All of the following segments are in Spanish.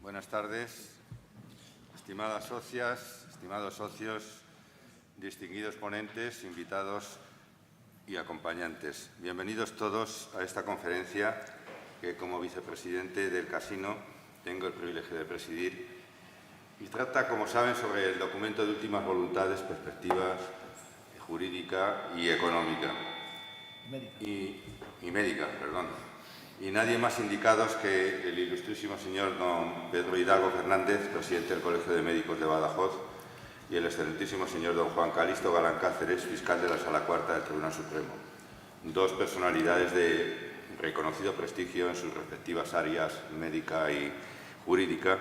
Buenas tardes, estimadas socias, estimados socios, distinguidos ponentes, invitados y acompañantes. Bienvenidos todos a esta conferencia que, como vicepresidente del Casino, tengo el privilegio de presidir y trata, como saben, sobre el documento de últimas voluntades, perspectivas jurídica y económica. Médica, perdón. Y nadie más indicados que el ilustrísimo señor don Pedro Hidalgo Fernández, presidente del Colegio de Médicos de Badajoz, y el excelentísimo señor don Juan Calixto Galán Cáceres, fiscal de la Sala Cuarta del Tribunal Supremo. Dos personalidades de reconocido prestigio en sus respectivas áreas médica y jurídica,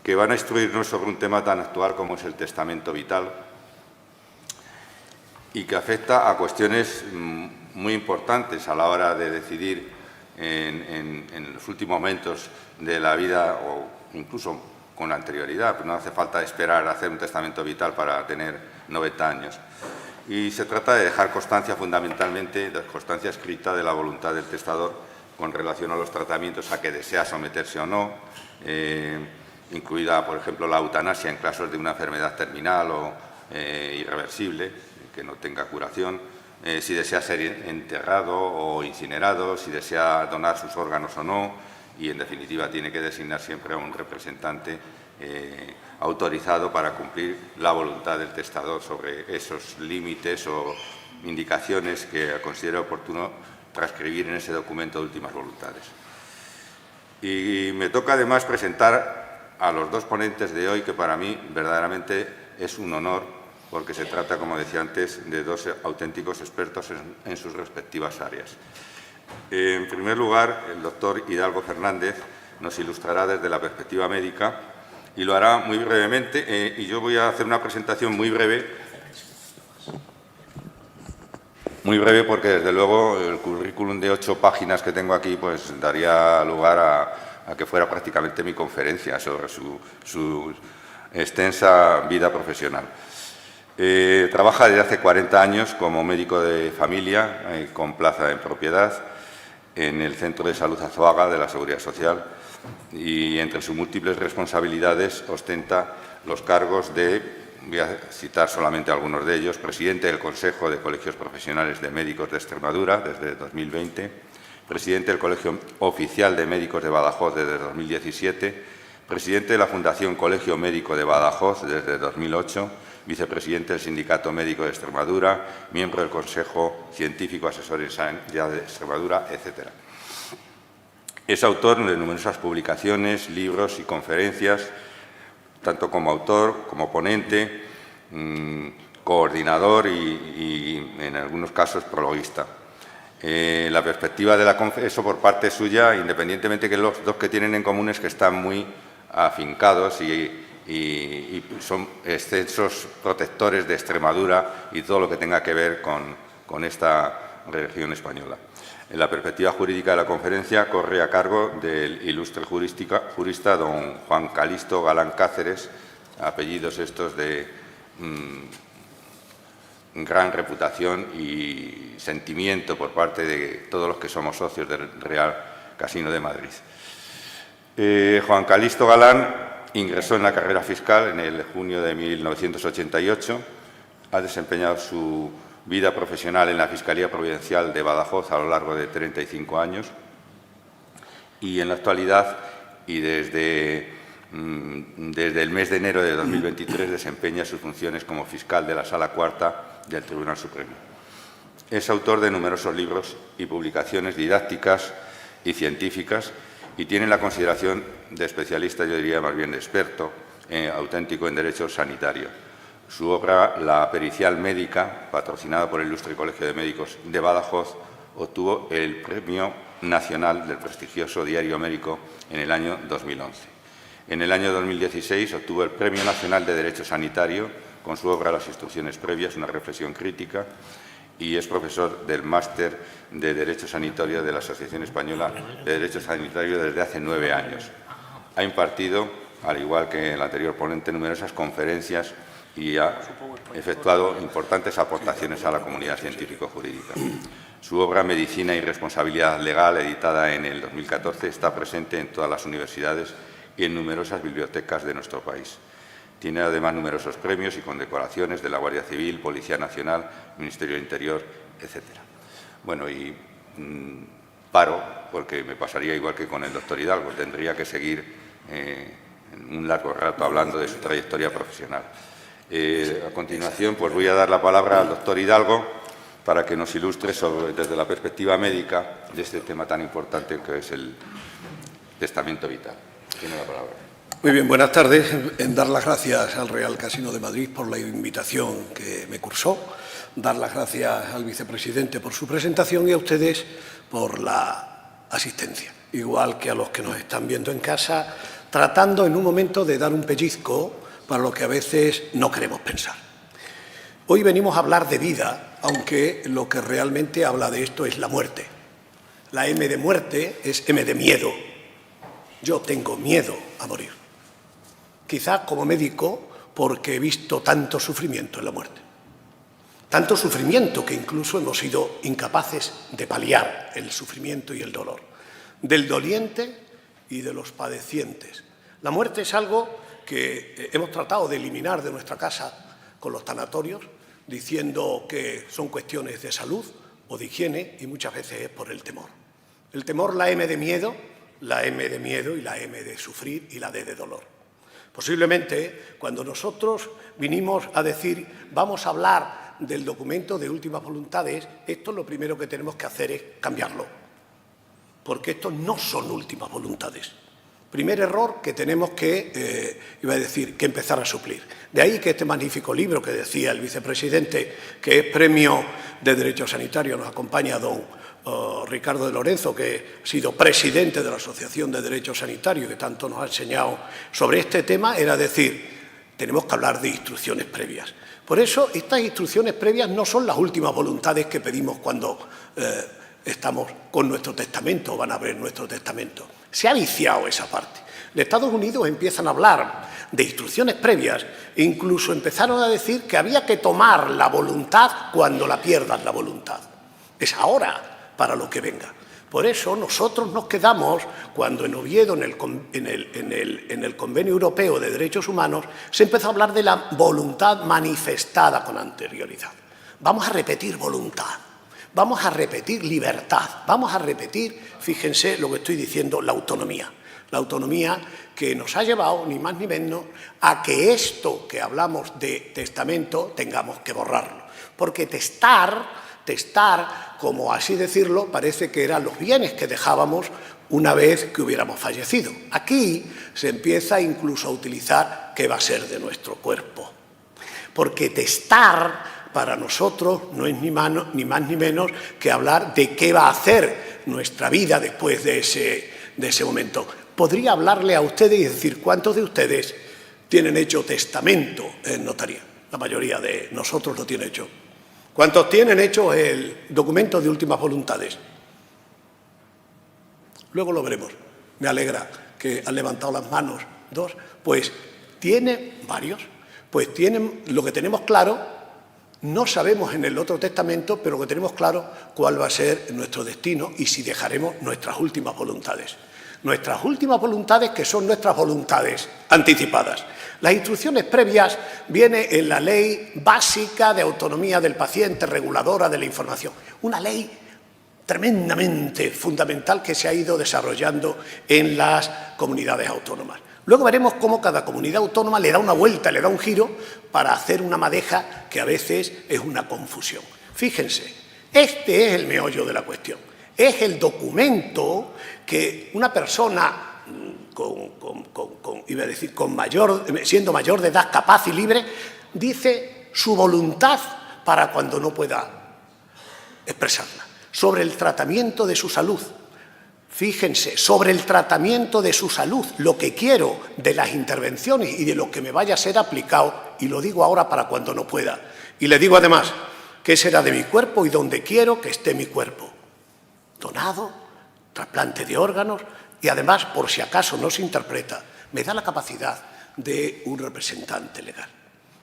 que van a instruirnos sobre un tema tan actual como es el testamento vital y que afecta a cuestiones muy importantes a la hora de decidir en los últimos momentos de la vida o incluso con anterioridad, pues no hace falta esperar a hacer un testamento vital para tener 90 años. Y se trata de dejar constancia fundamentalmente, de constancia escrita de la voluntad del testador con relación a los tratamientos a que desea someterse o no, incluida, por ejemplo, la eutanasia en casos de una enfermedad terminal o irreversible, que no tenga curación, si desea ser enterrado o incinerado, si desea donar sus órganos o no, y en definitiva tiene que designar siempre a un representante autorizado para cumplir la voluntad del testador sobre esos límites o indicaciones que considere oportuno transcribir en ese documento de últimas voluntades. Y me toca además presentar a los dos ponentes de hoy, que para mí verdaderamente es un honor, porque se trata, como decía antes, de dos auténticos expertos en sus respectivas áreas. En primer lugar, el doctor Hidalgo Fernández nos ilustrará desde la perspectiva médica y lo hará muy brevemente, y yo voy a hacer una presentación muy breve porque, desde luego, el currículum de 8 páginas que tengo aquí pues daría lugar a que fuera prácticamente mi conferencia sobre su extensa vida profesional. Trabaja desde hace 40 años como médico de familia con plaza en propiedad en el Centro de Salud Azuaga de la Seguridad Social y entre sus múltiples responsabilidades ostenta los cargos de, voy a citar solamente algunos de ellos, presidente del Consejo de Colegios Profesionales de Médicos de Extremadura desde 2020, presidente del Colegio Oficial de Médicos de Badajoz desde 2017, presidente de la Fundación Colegio Médico de Badajoz desde 2008, vicepresidente del Sindicato Médico de Extremadura, miembro del Consejo Científico Asesor en Sanidad de Extremadura, etc. Es autor de numerosas publicaciones, libros y conferencias, tanto como autor, como ponente, coordinador y en algunos casos, prologuista. La perspectiva de la conferencia, eso por parte suya, independientemente que los dos que tienen en común es que están muy afincados y son excelsos protectores de Extremadura y todo lo que tenga que ver con esta región española. La perspectiva jurídica de la conferencia corre a cargo del ilustre jurista don Juan Calixto Galán Cáceres, apellidos estos de gran reputación y sentimiento por parte de todos los que somos socios del Real Casino de Madrid. Juan Calixto Galán ingresó en la carrera fiscal en el junio de 1988. Ha desempeñado su vida profesional en la Fiscalía Provincial de Badajoz a lo largo de 35 años y en la actualidad y desde el mes de enero de 2023 desempeña sus funciones como fiscal de la Sala Cuarta del Tribunal Supremo. Es autor de numerosos libros y publicaciones didácticas y científicas y tiene la consideración de especialista, yo diría más bien de experto, auténtico en derecho sanitario. Su obra, La pericial médica, patrocinada por el Ilustre Colegio de Médicos de Badajoz, obtuvo el Premio Nacional del prestigioso Diario Médico en el año 2011. En el año 2016 obtuvo el Premio Nacional de Derecho Sanitario con su obra Las instrucciones previas, una reflexión crítica, y es profesor del Máster de Derecho Sanitario de la Asociación Española de Derecho Sanitario desde hace 9 años. Ha impartido, al igual que el anterior ponente, numerosas conferencias y ha efectuado importantes aportaciones a la comunidad científico-jurídica. Su obra Medicina y Responsabilidad Legal, editada en el 2014, está presente en todas las universidades y en numerosas bibliotecas de nuestro país. Tiene además numerosos premios y condecoraciones de la Guardia Civil, Policía Nacional, Ministerio del Interior, etc. Bueno, y paro, porque me pasaría igual que con el doctor Hidalgo, tendría que seguir un largo rato hablando de su trayectoria profesional. A continuación, pues voy a dar la palabra al doctor Hidalgo para que nos ilustre desde la perspectiva médica de este tema tan importante que es el testamento vital. Tiene la palabra. Muy bien, buenas tardes. En dar las gracias al Real Casino de Madrid por la invitación que me cursó, dar las gracias al vicepresidente por su presentación y a ustedes por la asistencia, igual que a los que nos están viendo en casa, tratando en un momento de dar un pellizco para lo que a veces no queremos pensar. Hoy venimos a hablar de vida, aunque lo que realmente habla de esto es la muerte. La M de muerte es M de miedo. Yo tengo miedo a morir. Quizá como médico porque he visto tanto sufrimiento en la muerte. Tanto sufrimiento que incluso hemos sido incapaces de paliar el sufrimiento y el dolor. Del doliente y de los padecientes. La muerte es algo que hemos tratado de eliminar de nuestra casa con los tanatorios, diciendo que son cuestiones de salud o de higiene y muchas veces es por el temor. El temor, la M de miedo, la M de miedo y la M de sufrir y la D de dolor. Posiblemente, cuando nosotros vinimos a decir vamos a hablar del documento de últimas voluntades, esto lo primero que tenemos que hacer es cambiarlo, porque estos no son últimas voluntades. Primer error que tenemos que, que empezar a suplir. De ahí que este magnífico libro que decía el vicepresidente, que es Premio de Derecho Sanitario, nos acompaña don Ricardo de Lorenzo, que ha sido presidente de la Asociación de Derecho Sanitario, que tanto nos ha enseñado sobre este tema, era decir, tenemos que hablar de instrucciones previas. Por eso, estas instrucciones previas no son las últimas voluntades que pedimos cuando estamos con nuestro testamento o van a ver nuestro testamento. Se ha viciado esa parte. En Estados Unidos empiezan a hablar de instrucciones previas e incluso empezaron a decir que había que tomar la voluntad cuando la pierdas la voluntad. Es ahora para lo que venga. Por eso nosotros nos quedamos cuando en Oviedo, en el Convenio Europeo de Derechos Humanos, se empezó a hablar de la voluntad manifestada con anterioridad. Vamos a repetir voluntad. Vamos a repetir libertad, vamos a repetir, fíjense lo que estoy diciendo, la autonomía. La autonomía que nos ha llevado, ni más ni menos, a que esto que hablamos de testamento tengamos que borrarlo. Porque testar, como así decirlo, parece que eran los bienes que dejábamos una vez que hubiéramos fallecido. Aquí se empieza incluso a utilizar qué va a ser de nuestro cuerpo. Porque testar para nosotros no es ni más ni menos que hablar de qué va a hacer nuestra vida después de ese momento. Podría hablarle a ustedes y decir cuántos de ustedes tienen hecho testamento en notaría. La mayoría de nosotros lo tiene hecho. ¿Cuántos tienen hecho el documento de últimas voluntades? Luego lo veremos. Me alegra que han levantado las manos dos. Pues tiene varios. Pues tienen lo que tenemos claro. No sabemos en el otro testamento, pero lo que tenemos claro cuál va a ser nuestro destino y si dejaremos nuestras últimas voluntades. Nuestras últimas voluntades, que son nuestras voluntades anticipadas. Las instrucciones previas vienen en la Ley Básica de Autonomía del Paciente, reguladora de la información. Una ley tremendamente fundamental que se ha ido desarrollando en las comunidades autónomas. Luego veremos cómo cada comunidad autónoma le da una vuelta, le da un giro para hacer una madeja que a veces es una confusión. Fíjense, este es el meollo de la cuestión. Es el documento que una persona siendo mayor de edad, capaz y libre, dice su voluntad para cuando no pueda expresarla. Sobre el tratamiento de su salud. Fíjense, sobre el tratamiento de su salud, lo que quiero de las intervenciones y de lo que me vaya a ser aplicado, y lo digo ahora para cuando no pueda. Y le digo además, ¿qué será de mi cuerpo y dónde quiero que esté mi cuerpo? Donado, trasplante de órganos y además, por si acaso no se interpreta, me da la capacidad de un representante legal.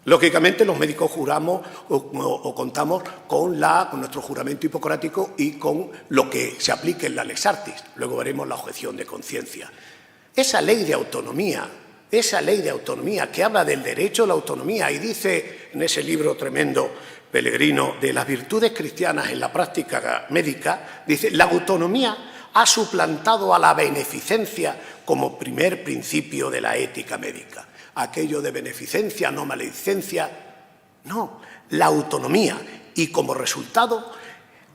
Lógicamente, los médicos juramos o contamos con nuestro juramento hipocrático y con lo que se aplique en la Lex Artis. Luego veremos la objeción de conciencia. esa ley de autonomía que habla del derecho a la autonomía y dice en ese libro tremendo, Pellegrino, de las virtudes cristianas en la práctica médica, dice, la autonomía ha suplantado a la beneficencia como primer principio de la ética médica. Aquello de beneficencia, no maledicencia, no, la autonomía. Y como resultado,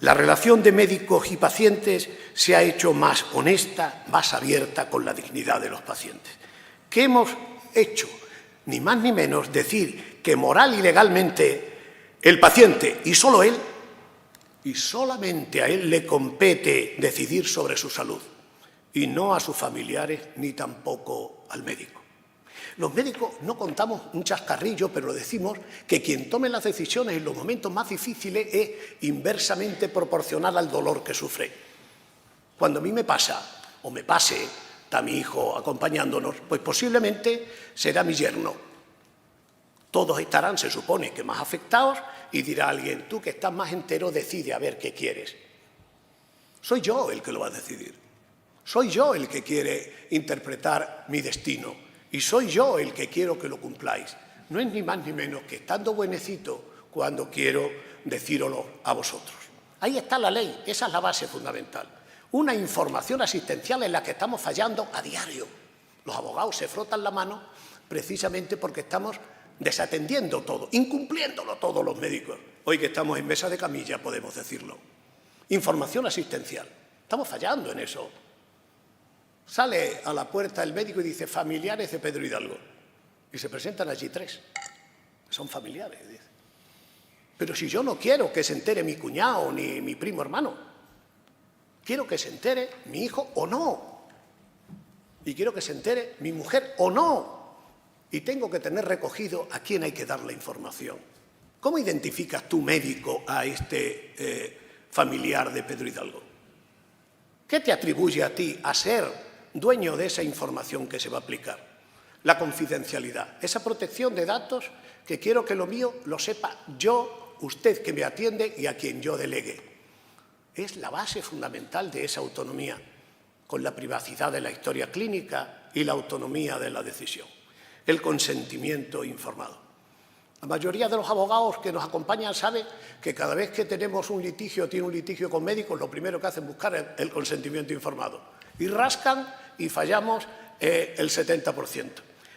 la relación de médicos y pacientes se ha hecho más honesta, más abierta con la dignidad de los pacientes. ¿Qué hemos hecho? Ni más ni menos decir que moral y legalmente el paciente y solo él, y solamente a él le compete decidir sobre su salud, y no a sus familiares ni tampoco al médico. Los médicos no contamos un chascarrillo, pero decimos que quien tome las decisiones en los momentos más difíciles es inversamente proporcional al dolor que sufre. Cuando a mí me pasa, o me pase, está mi hijo acompañándonos, pues posiblemente será mi yerno. Todos estarán, se supone, que más afectados y dirá alguien, tú que estás más entero, decide a ver qué quieres. Soy yo el que lo va a decidir. Soy yo el que quiere interpretar mi destino y soy yo el que quiero que lo cumpláis. No es ni más ni menos que estando buenecito cuando quiero decíroslo a vosotros. Ahí está la ley, esa es la base fundamental. Una información asistencial en la que estamos fallando a diario. Los abogados se frotan la mano precisamente porque estamos desatendiendo todo, incumpliéndolo todos los médicos. Hoy que estamos en mesa de camilla podemos decirlo. Información asistencial. Estamos fallando en eso. Sale a la puerta el médico y dice familiares de Pedro Hidalgo. Y se presentan allí 3. Son familiares. Dice. Pero si yo no quiero que se entere mi cuñado ni mi primo hermano, quiero que se entere mi hijo o no. Y quiero que se entere mi mujer o no. Y tengo que tener recogido a quién hay que dar la información. ¿Cómo identificas tú, médico, a este familiar de Pedro Hidalgo? ¿Qué te atribuye a ti a ser dueño de esa información que se va a aplicar? La confidencialidad, esa protección de datos que quiero que lo mío lo sepa yo, usted que me atiende y a quien yo delegue. Es la base fundamental de esa autonomía, con la privacidad de la historia clínica y la autonomía de la decisión. El consentimiento informado. La mayoría de los abogados que nos acompañan saben que cada vez que tenemos un litigio, tiene un litigio con médicos, lo primero que hacen es buscar el consentimiento informado. Y rascan y fallamos el 70%.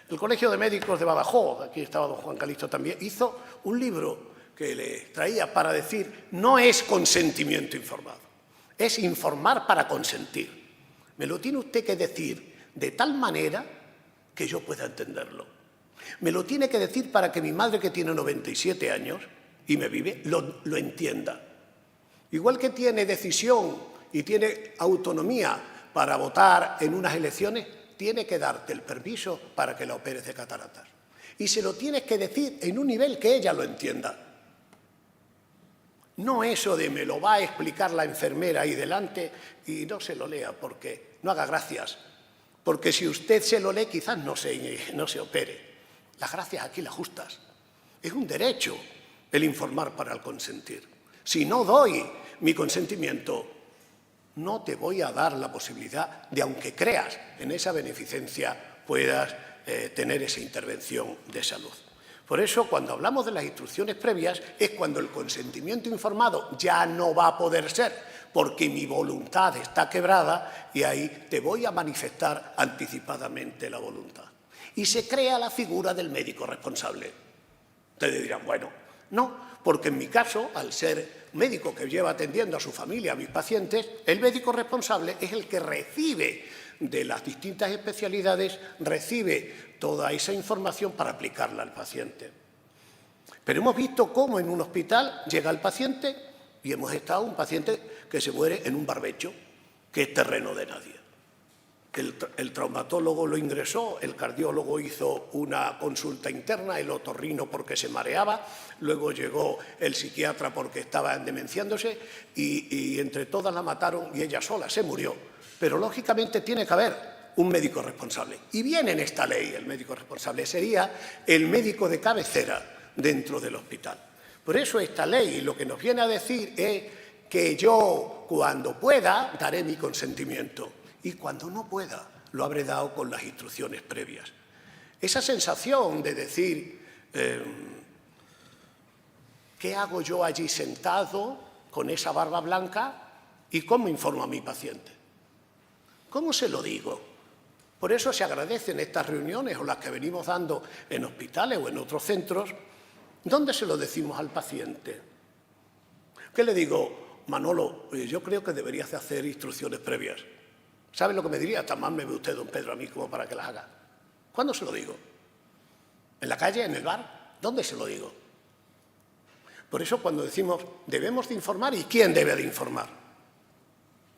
El Colegio de Médicos de Badajoz, aquí estaba don Juan Calixto también, hizo un libro que le traía para decir no es consentimiento informado, es informar para consentir. Me lo tiene usted que decir de tal manera que yo pueda entenderlo. Me lo tiene que decir para que mi madre, que tiene 97 años y me vive, lo entienda. Igual que tiene decisión y tiene autonomía para votar en unas elecciones, tiene que darte el permiso para que la operes de cataratas. Y se lo tienes que decir en un nivel que ella lo entienda. No eso de me lo va a explicar la enfermera ahí delante y no se lo lea porque no haga gracias. Porque si usted se lo lee, quizás no se opere. Las gracias aquí las justas. Es un derecho el informar para el consentir. Si no doy mi consentimiento, no te voy a dar la posibilidad de, aunque creas en esa beneficencia, puedas tener esa intervención de salud. Por eso, cuando hablamos de las instrucciones previas, es cuando el consentimiento informado ya no va a poder ser, porque mi voluntad está quebrada y ahí te voy a manifestar anticipadamente la voluntad. Y se crea la figura del médico responsable. Ustedes dirán, bueno, no, porque en mi caso, al ser médico que lleva atendiendo a su familia, a mis pacientes, el médico responsable es el que recibe de las distintas especialidades, recibe toda esa información para aplicarla al paciente. Pero hemos visto cómo en un hospital llega el paciente y hemos estado un paciente que se muere en un barbecho, que es terreno de nadie. El traumatólogo lo ingresó, el cardiólogo hizo una consulta interna, el otorrino porque se mareaba, luego llegó el psiquiatra porque estaba demenciándose y entre todas la mataron y ella sola se murió. Pero lógicamente tiene que haber un médico responsable. Y viene en esta ley el médico responsable, sería el médico de cabecera dentro del hospital. Por eso esta ley lo que nos viene a decir es que yo, cuando pueda, daré mi consentimiento. Y cuando no pueda, lo habré dado con las instrucciones previas. Esa sensación de decir, ¿qué hago yo allí sentado con esa barba blanca y cómo informo a mi paciente? ¿Cómo se lo digo? Por eso se agradecen estas reuniones o las que venimos dando en hospitales o en otros centros. ¿Dónde se lo decimos al paciente? ¿Qué le digo? Manolo, yo creo que deberías de hacer instrucciones previas. ¿Sabe lo que me diría? Tan mal me ve usted, don Pedro, a mí como para que las haga. ¿Cuándo se lo digo? ¿En la calle? ¿En el bar? ¿Dónde se lo digo? Por eso cuando decimos debemos de informar, ¿y quién debe de informar?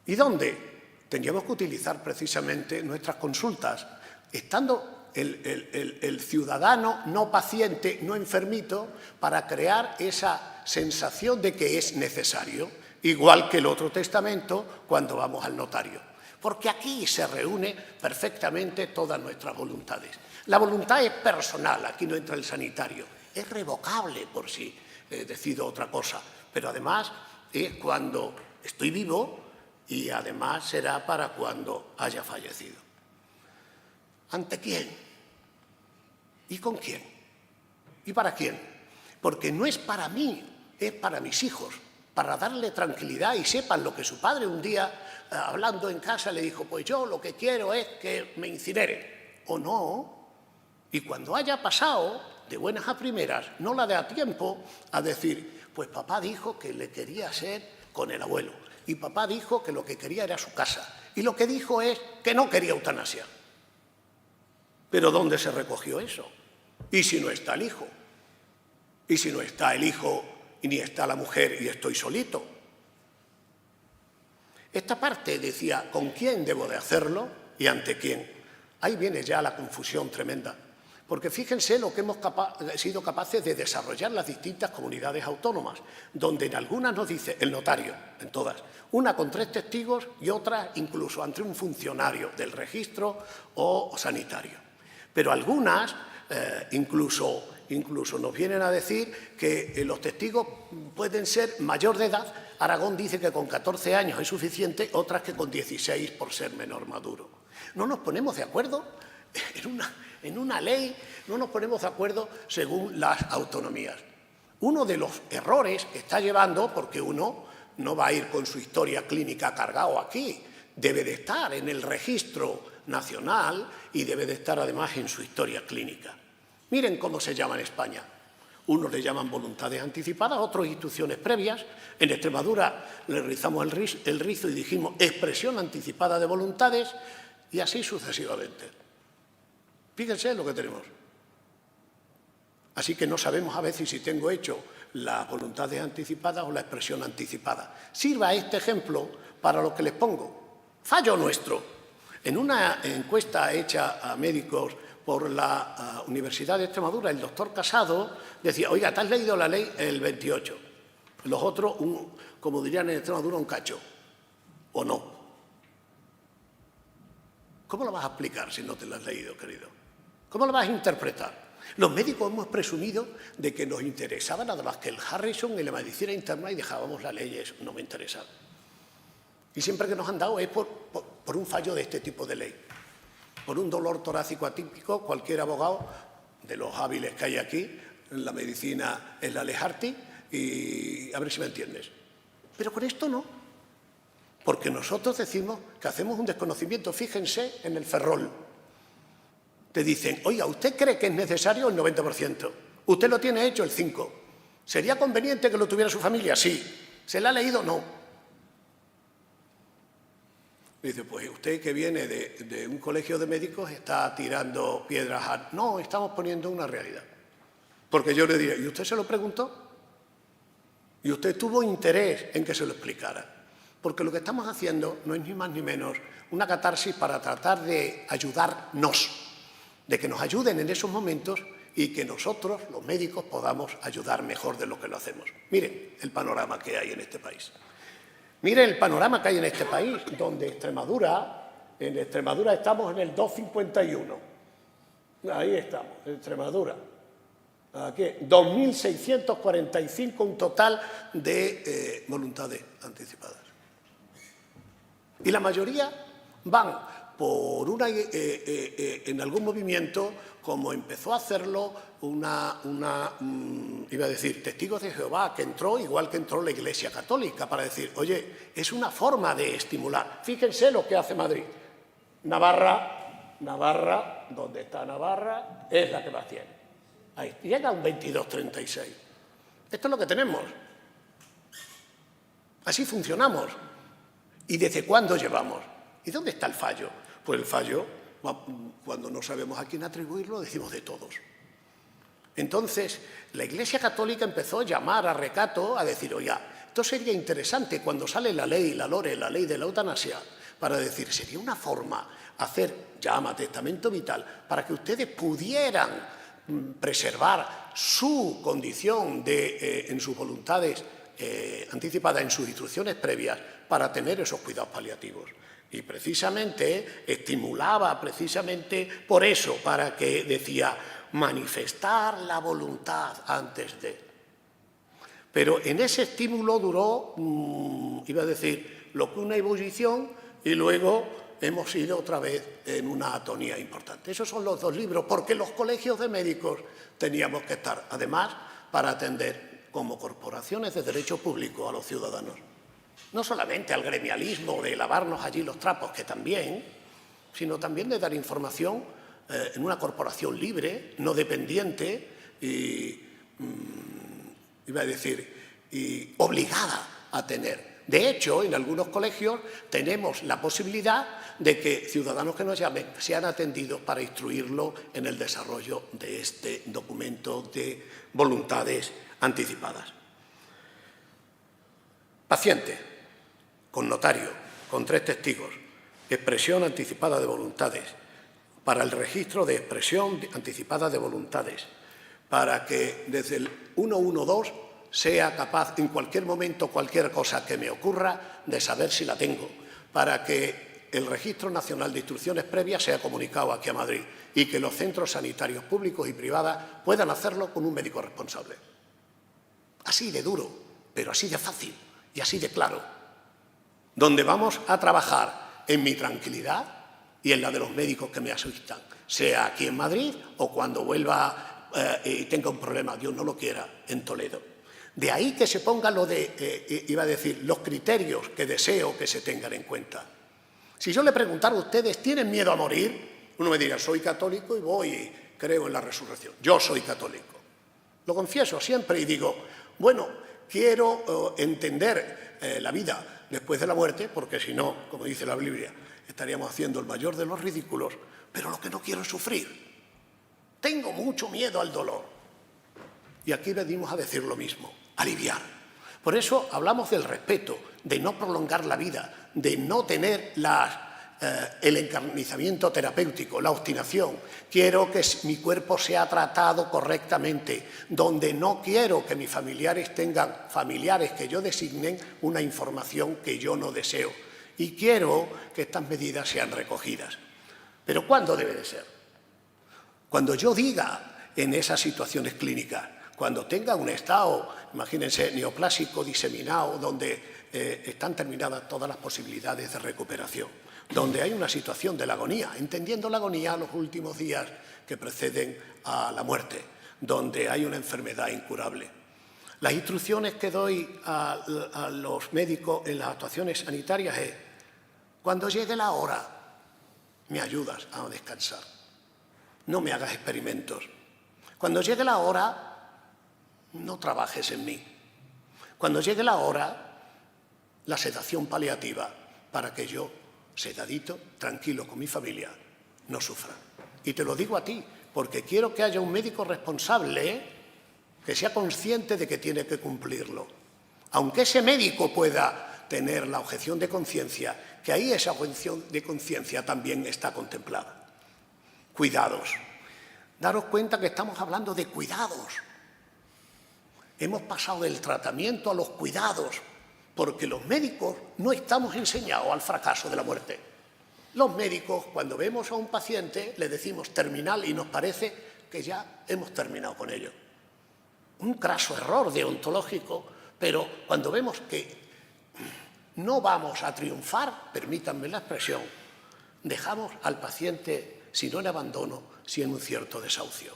¿Y dónde? Tendríamos que utilizar precisamente nuestras consultas, estando el ciudadano no paciente, no enfermito, para crear esa sensación de que es necesario, igual que el otro testamento cuando vamos al notario. Porque aquí se reúne perfectamente todas nuestras voluntades. La voluntad es personal, aquí no entra el sanitario, es revocable por si decido otra cosa, pero además es cuando estoy vivo y además será para cuando haya fallecido. ¿Ante quién? ¿Y con quién? ¿Y para quién? Porque no es para mí, es para mis hijos, para darle tranquilidad y sepan lo que su padre un día, hablando en casa, le dijo, pues yo lo que quiero es que me incineren, o no, y cuando haya pasado, de buenas a primeras, no la da tiempo a decir, pues papá dijo que le quería ser con el abuelo, y papá dijo que lo que quería era su casa, y lo que dijo es que no quería eutanasia. ¿Pero dónde se recogió eso? ¿Y si no está el hijo? ¿Y si no está el hijo y ni está la mujer y estoy solito? Esta parte decía, ¿con quién debo de hacerlo y ante quién? Ahí viene ya la confusión tremenda. Porque fíjense lo que hemos sido capaces de desarrollar las distintas comunidades autónomas, donde en algunas nos dice el notario, en todas, una con 3 testigos y otra incluso ante un funcionario del registro o sanitario. Pero algunas incluso nos vienen a decir que los testigos pueden ser mayor de edad. Aragón dice que con 14 años es suficiente, otras que con 16 por ser menor maduro. No nos ponemos de acuerdo en una ley, no nos ponemos de acuerdo según las autonomías. Uno de los errores que está llevando, porque uno no va a ir con su historia clínica cargado aquí, debe de estar en el registro nacional y debe de estar además en su historia clínica. Miren cómo se llama en España. Unos le llaman voluntades anticipadas, otros instrucciones previas. En Extremadura le rizamos el rizo y dijimos expresión anticipada de voluntades y así sucesivamente. Fíjense lo que tenemos. Así que no sabemos a veces si tengo hecho las voluntades anticipadas o la expresión anticipada. Sirva este ejemplo para lo que les pongo. Fallo nuestro. En una encuesta hecha a médicos por la Universidad de Extremadura, el doctor Casado decía, oiga, ¿te has leído la ley? El 28. Los otros, como dirían en Extremadura, un cacho. ¿O no? ¿Cómo lo vas a explicar si no te lo has leído, querido? ¿Cómo lo vas a interpretar? Los médicos hemos presumido de que nos interesaba nada más que el Harrison y la medicina interna y dejábamos las leyes, no me interesaba. Y siempre que nos han dado es por un fallo de este tipo de ley. Por un dolor torácico atípico, cualquier abogado de los hábiles que hay aquí, en la medicina es la Lejarty, y a ver si me entiendes. Pero con esto no. Porque nosotros decimos que hacemos un desconocimiento. Fíjense en el Ferrol. Te dicen, oiga, ¿usted cree que es necesario el 90%? ¿Usted lo tiene hecho el 5%? ¿Sería conveniente que lo tuviera su familia? Sí. ¿Se la ha leído? No. Dice, pues usted que viene de un colegio de médicos está tirando piedras a... No, estamos poniendo una realidad. Porque yo le diría, ¿y usted se lo preguntó? ¿Y usted tuvo interés en que se lo explicara? Porque lo que estamos haciendo no es ni más ni menos una catarsis para tratar de ayudarnos, de que nos ayuden en esos momentos y que nosotros, los médicos, podamos ayudar mejor de lo que lo hacemos. Miren el panorama que hay en este país. Miren el panorama que hay en este país, donde en Extremadura estamos en el 2,51. Ahí estamos, en Extremadura. Aquí, 2.645, un total de voluntades anticipadas. Y la mayoría van en algún movimiento, como empezó a hacerlo iba a decir, Testigos de Jehová, que entró igual que entró la Iglesia Católica, para decir, oye, es una forma de estimular. Fíjense lo que hace Madrid. Navarra, ¿dónde está Navarra? Es la que más tiene. Ahí llega a un 22,36. Esto es lo que tenemos. Así funcionamos. ¿Y desde cuándo llevamos? ¿Y dónde está el fallo? Pues el fallo, cuando no sabemos a quién atribuirlo, decimos de todos. Entonces, la Iglesia Católica empezó a llamar a recato, a decir, oiga, esto sería interesante cuando sale la ley, la LORE, la ley de la eutanasia, para decir, sería una forma hacer, llama testamento vital, para que ustedes pudieran preservar su condición en sus voluntades anticipadas, en sus instrucciones previas, para tener esos cuidados paliativos. Y precisamente estimulaba, por eso, para que decía, manifestar la voluntad antes de. Pero en ese estímulo duró, iba a decir, lo que una ebullición, y luego hemos ido otra vez en una atonía importante. Esos son los 2 libros, porque los colegios de médicos teníamos que estar, además, para atender como corporaciones de derecho público a los ciudadanos. No solamente al gremialismo de lavarnos allí los trapos, que también, sino también de dar información en una corporación libre, no dependiente y, iba a decir, y obligada a tener. De hecho, en algunos colegios tenemos la posibilidad de que ciudadanos que nos llamen sean atendidos para instruirlo en el desarrollo de este documento de voluntades anticipadas. Paciente, con notario, con 3 testigos, expresión anticipada de voluntades, para el registro de expresión anticipada de voluntades, para que desde el 112 sea capaz en cualquier momento, cualquier cosa que me ocurra, de saber si la tengo, para que el Registro Nacional de Instrucciones Previas sea comunicado aquí a Madrid y que los centros sanitarios públicos y privados puedan hacerlo con un médico responsable. Así de duro, pero así de fácil y así de claro. Donde vamos a trabajar en mi tranquilidad y en la de los médicos que me asistan, sea aquí en Madrid o cuando vuelva y tenga un problema, Dios no lo quiera, en Toledo. De ahí que se ponga lo de, iba a decir, los criterios que deseo que se tengan en cuenta. Si yo le preguntara a ustedes, ¿tienen miedo a morir? Uno me diría, soy católico y voy y creo en la resurrección. Yo soy católico. Lo confieso siempre y digo, bueno, quiero entender la vida después de la muerte, porque si no, como dice la Biblia, estaríamos haciendo el mayor de los ridículos, pero lo que no quiero es sufrir. Tengo mucho miedo al dolor. Y aquí venimos a decir lo mismo, aliviar. Por eso hablamos del respeto, de no prolongar la vida, de no tener el encarnizamiento terapéutico, la obstinación. Quiero que mi cuerpo sea tratado correctamente, donde no quiero que mis familiares tengan, familiares que yo designen, una información que yo no deseo. Y quiero que estas medidas sean recogidas. ¿Pero cuándo debe de ser? Cuando yo diga en esas situaciones clínicas, cuando tenga un estado, imagínense, neoplásico diseminado, donde están terminadas todas las posibilidades de recuperación, donde hay una situación de la agonía, entendiendo la agonía los últimos días que preceden a la muerte, donde hay una enfermedad incurable. Las instrucciones que doy a los médicos en las actuaciones sanitarias es, cuando llegue la hora, me ayudas a descansar. No me hagas experimentos. Cuando llegue la hora, no trabajes en mí. Cuando llegue la hora, la sedación paliativa, para que yo, sedadito, tranquilo con mi familia, no sufra. Y te lo digo a ti, porque quiero que haya un médico responsable que sea consciente de que tiene que cumplirlo. Aunque ese médico pueda tener la objeción de conciencia, que ahí esa objeción de conciencia también está contemplada. Cuidados. Daros cuenta que estamos hablando de cuidados. Hemos pasado del tratamiento a los cuidados, porque los médicos no estamos enseñados al fracaso de la muerte. Los médicos, cuando vemos a un paciente, le decimos terminal y nos parece que ya hemos terminado con ello. Un craso error deontológico, pero cuando vemos que no vamos a triunfar, permítanme la expresión, dejamos al paciente, si no en abandono, si en un cierto desahucio.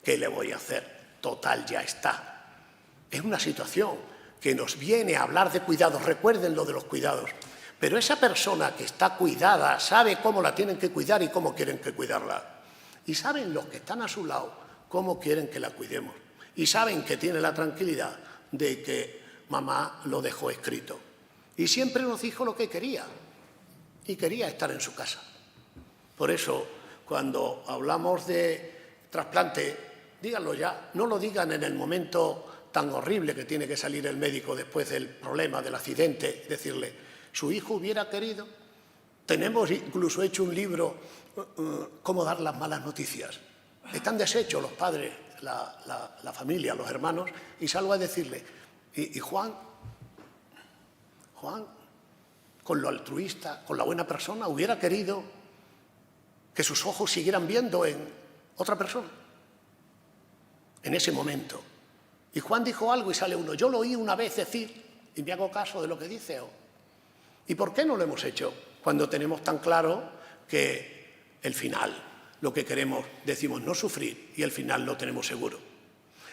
¿Qué le voy a hacer? Total, ya está. Es una situación que nos viene a hablar de cuidados. Recuerden lo de los cuidados. Pero esa persona que está cuidada sabe cómo la tienen que cuidar y cómo quieren que cuidarla. Y saben los que están a su lado cómo quieren que la cuidemos. Y saben que tiene la tranquilidad de que mamá lo dejó escrito. Y siempre nos dijo lo que quería. Y quería estar en su casa. Por eso, cuando hablamos de trasplante, díganlo ya. No lo digan en el momento tan horrible que tiene que salir el médico después del problema, del accidente. Decirle, ¿su hijo hubiera querido? Tenemos incluso hecho un libro, cómo dar las malas noticias. Están deshechos los padres, la familia, los hermanos, y salgo a decirle, y Juan, con lo altruista, con la buena persona, hubiera querido que sus ojos siguieran viendo en otra persona, en ese momento. Y Juan dijo algo y sale uno, yo lo oí una vez decir, y me hago caso de lo que dice. ¿Y por qué no lo hemos hecho cuando tenemos tan claro que el final, lo que queremos, decimos no sufrir y el final lo tenemos seguro?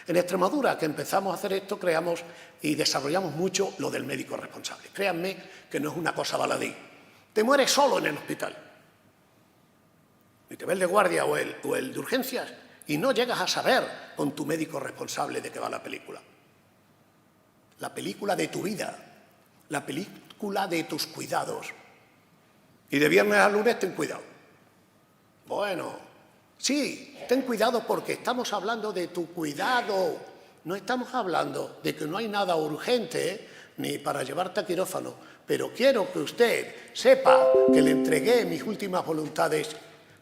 En Extremadura, que empezamos a hacer esto, creamos y desarrollamos mucho lo del médico responsable. Créanme que no es una cosa baladí. Te mueres solo en el hospital. Y te ve el de guardia o el de urgencias y no llegas a saber con tu médico responsable de qué va la película. La película de tu vida, la película de tus cuidados. Y de viernes a lunes ten cuidado. Bueno, sí, ten cuidado porque estamos hablando de tu cuidado. No estamos hablando de que no hay nada urgente ni para llevarte a quirófano. Pero quiero que usted sepa que le entregué mis últimas voluntades,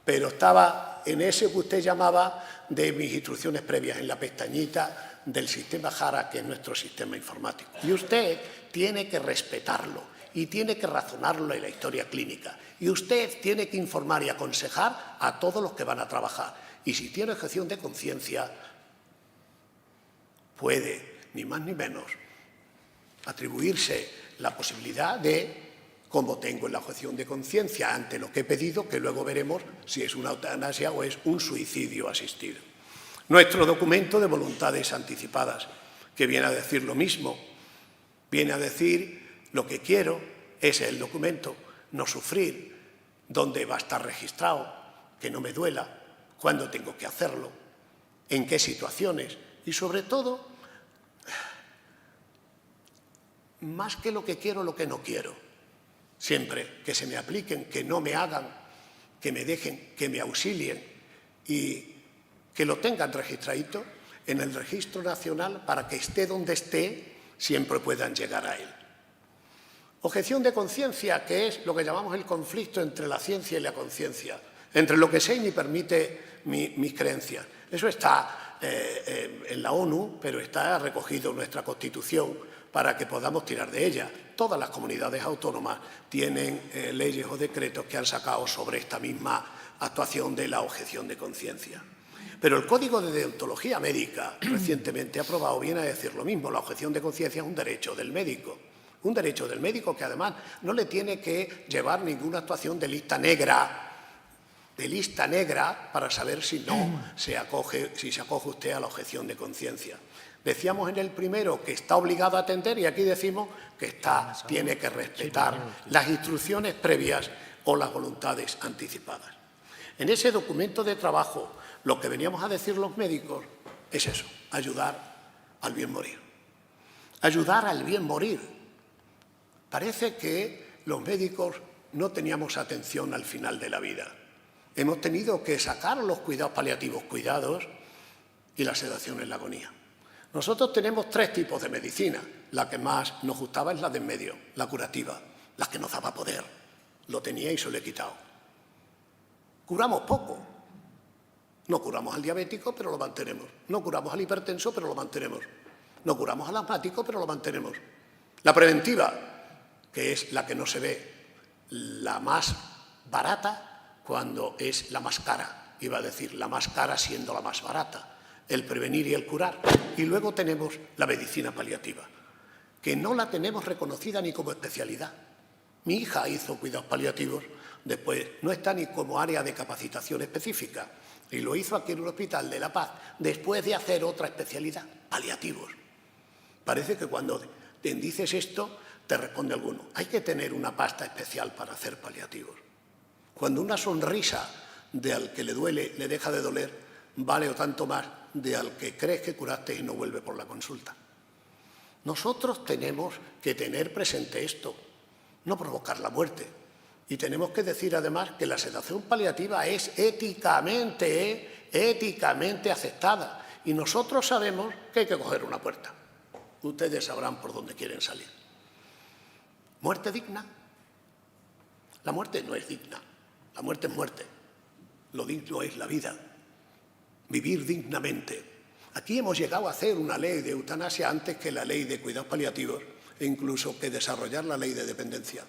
pero estaba en ese que usted llamaba de mis instrucciones previas, en la pestañita del sistema JARA, que es nuestro sistema informático. Y usted tiene que respetarlo y tiene que razonarlo en la historia clínica. Y usted tiene que informar y aconsejar a todos los que van a trabajar. Y si tiene objeción de conciencia, puede, ni más ni menos, atribuirse la posibilidad de, como tengo en la objeción de conciencia ante lo que he pedido, que luego veremos si es una eutanasia o es un suicidio asistido. Nuestro documento de voluntades anticipadas, que viene a decir lo mismo, viene a decir lo que quiero, ese es el documento, no sufrir, dónde va a estar registrado, que no me duela, cuándo tengo que hacerlo, en qué situaciones y sobre todo, más que lo que quiero, lo que no quiero. Siempre que se me apliquen, que no me hagan, que me dejen, que me auxilien y que lo tengan registradito en el registro nacional para que esté donde esté, siempre puedan llegar a él. Objeción de conciencia, que es lo que llamamos el conflicto entre la ciencia y la conciencia, entre lo que sé y me permite mis creencias. Eso está en la ONU, pero está recogido en nuestra Constitución para que podamos tirar de ella. Todas las comunidades autónomas tienen leyes o decretos que han sacado sobre esta misma actuación de la objeción de conciencia. Pero el Código de Deontología Médica, recientemente aprobado, viene a decir lo mismo. La objeción de conciencia es un derecho del médico. Un derecho del médico que además no le tiene que llevar ninguna actuación de lista negra para saber si se acoge usted a la objeción de conciencia. Decíamos en el primero que está obligado a atender y aquí decimos que tiene que respetar las instrucciones previas o las voluntades anticipadas. En ese documento de trabajo, lo que veníamos a decir los médicos es eso, ayudar al bien morir. Ayudar al bien morir. Parece que los médicos no teníamos atención al final de la vida. Hemos tenido que sacar los cuidados paliativos, cuidados y la sedación en la agonía. Nosotros tenemos 3 tipos de medicina. La que más nos gustaba es la de en medio, la curativa, la que nos daba poder. Lo tenía y se lo he quitado. Curamos poco. No curamos al diabético, pero lo mantenemos. No curamos al hipertenso, pero lo mantenemos. No curamos al asmático, pero lo mantenemos. La preventiva, que es la que no se ve, la más barata cuando es la más cara. Iba a decir, la más cara siendo la más barata. El prevenir y el curar. Y luego tenemos la medicina paliativa, que no la tenemos reconocida ni como especialidad. Mi hija hizo cuidados paliativos Después, no está ni como área de capacitación específica. Y lo hizo aquí en el Hospital de La Paz, después de hacer otra especialidad, paliativos. Parece que cuando te dices esto, te responde alguno. Hay que tener una pasta especial para hacer paliativos. Cuando una sonrisa de al que le duele le deja de doler, vale o tanto más de al que crees que curaste y no vuelve por la consulta. Nosotros tenemos que tener presente esto, no provocar la muerte. Y tenemos que decir además que la sedación paliativa es éticamente aceptada. Y nosotros sabemos que hay que coger una puerta. Ustedes sabrán por dónde quieren salir. ¿Muerte digna? La muerte no es digna. La muerte es muerte. Lo digno es la vida. Vivir dignamente. Aquí hemos llegado a hacer una ley de eutanasia antes que la ley de cuidados paliativos e incluso que desarrollar la ley de dependencia.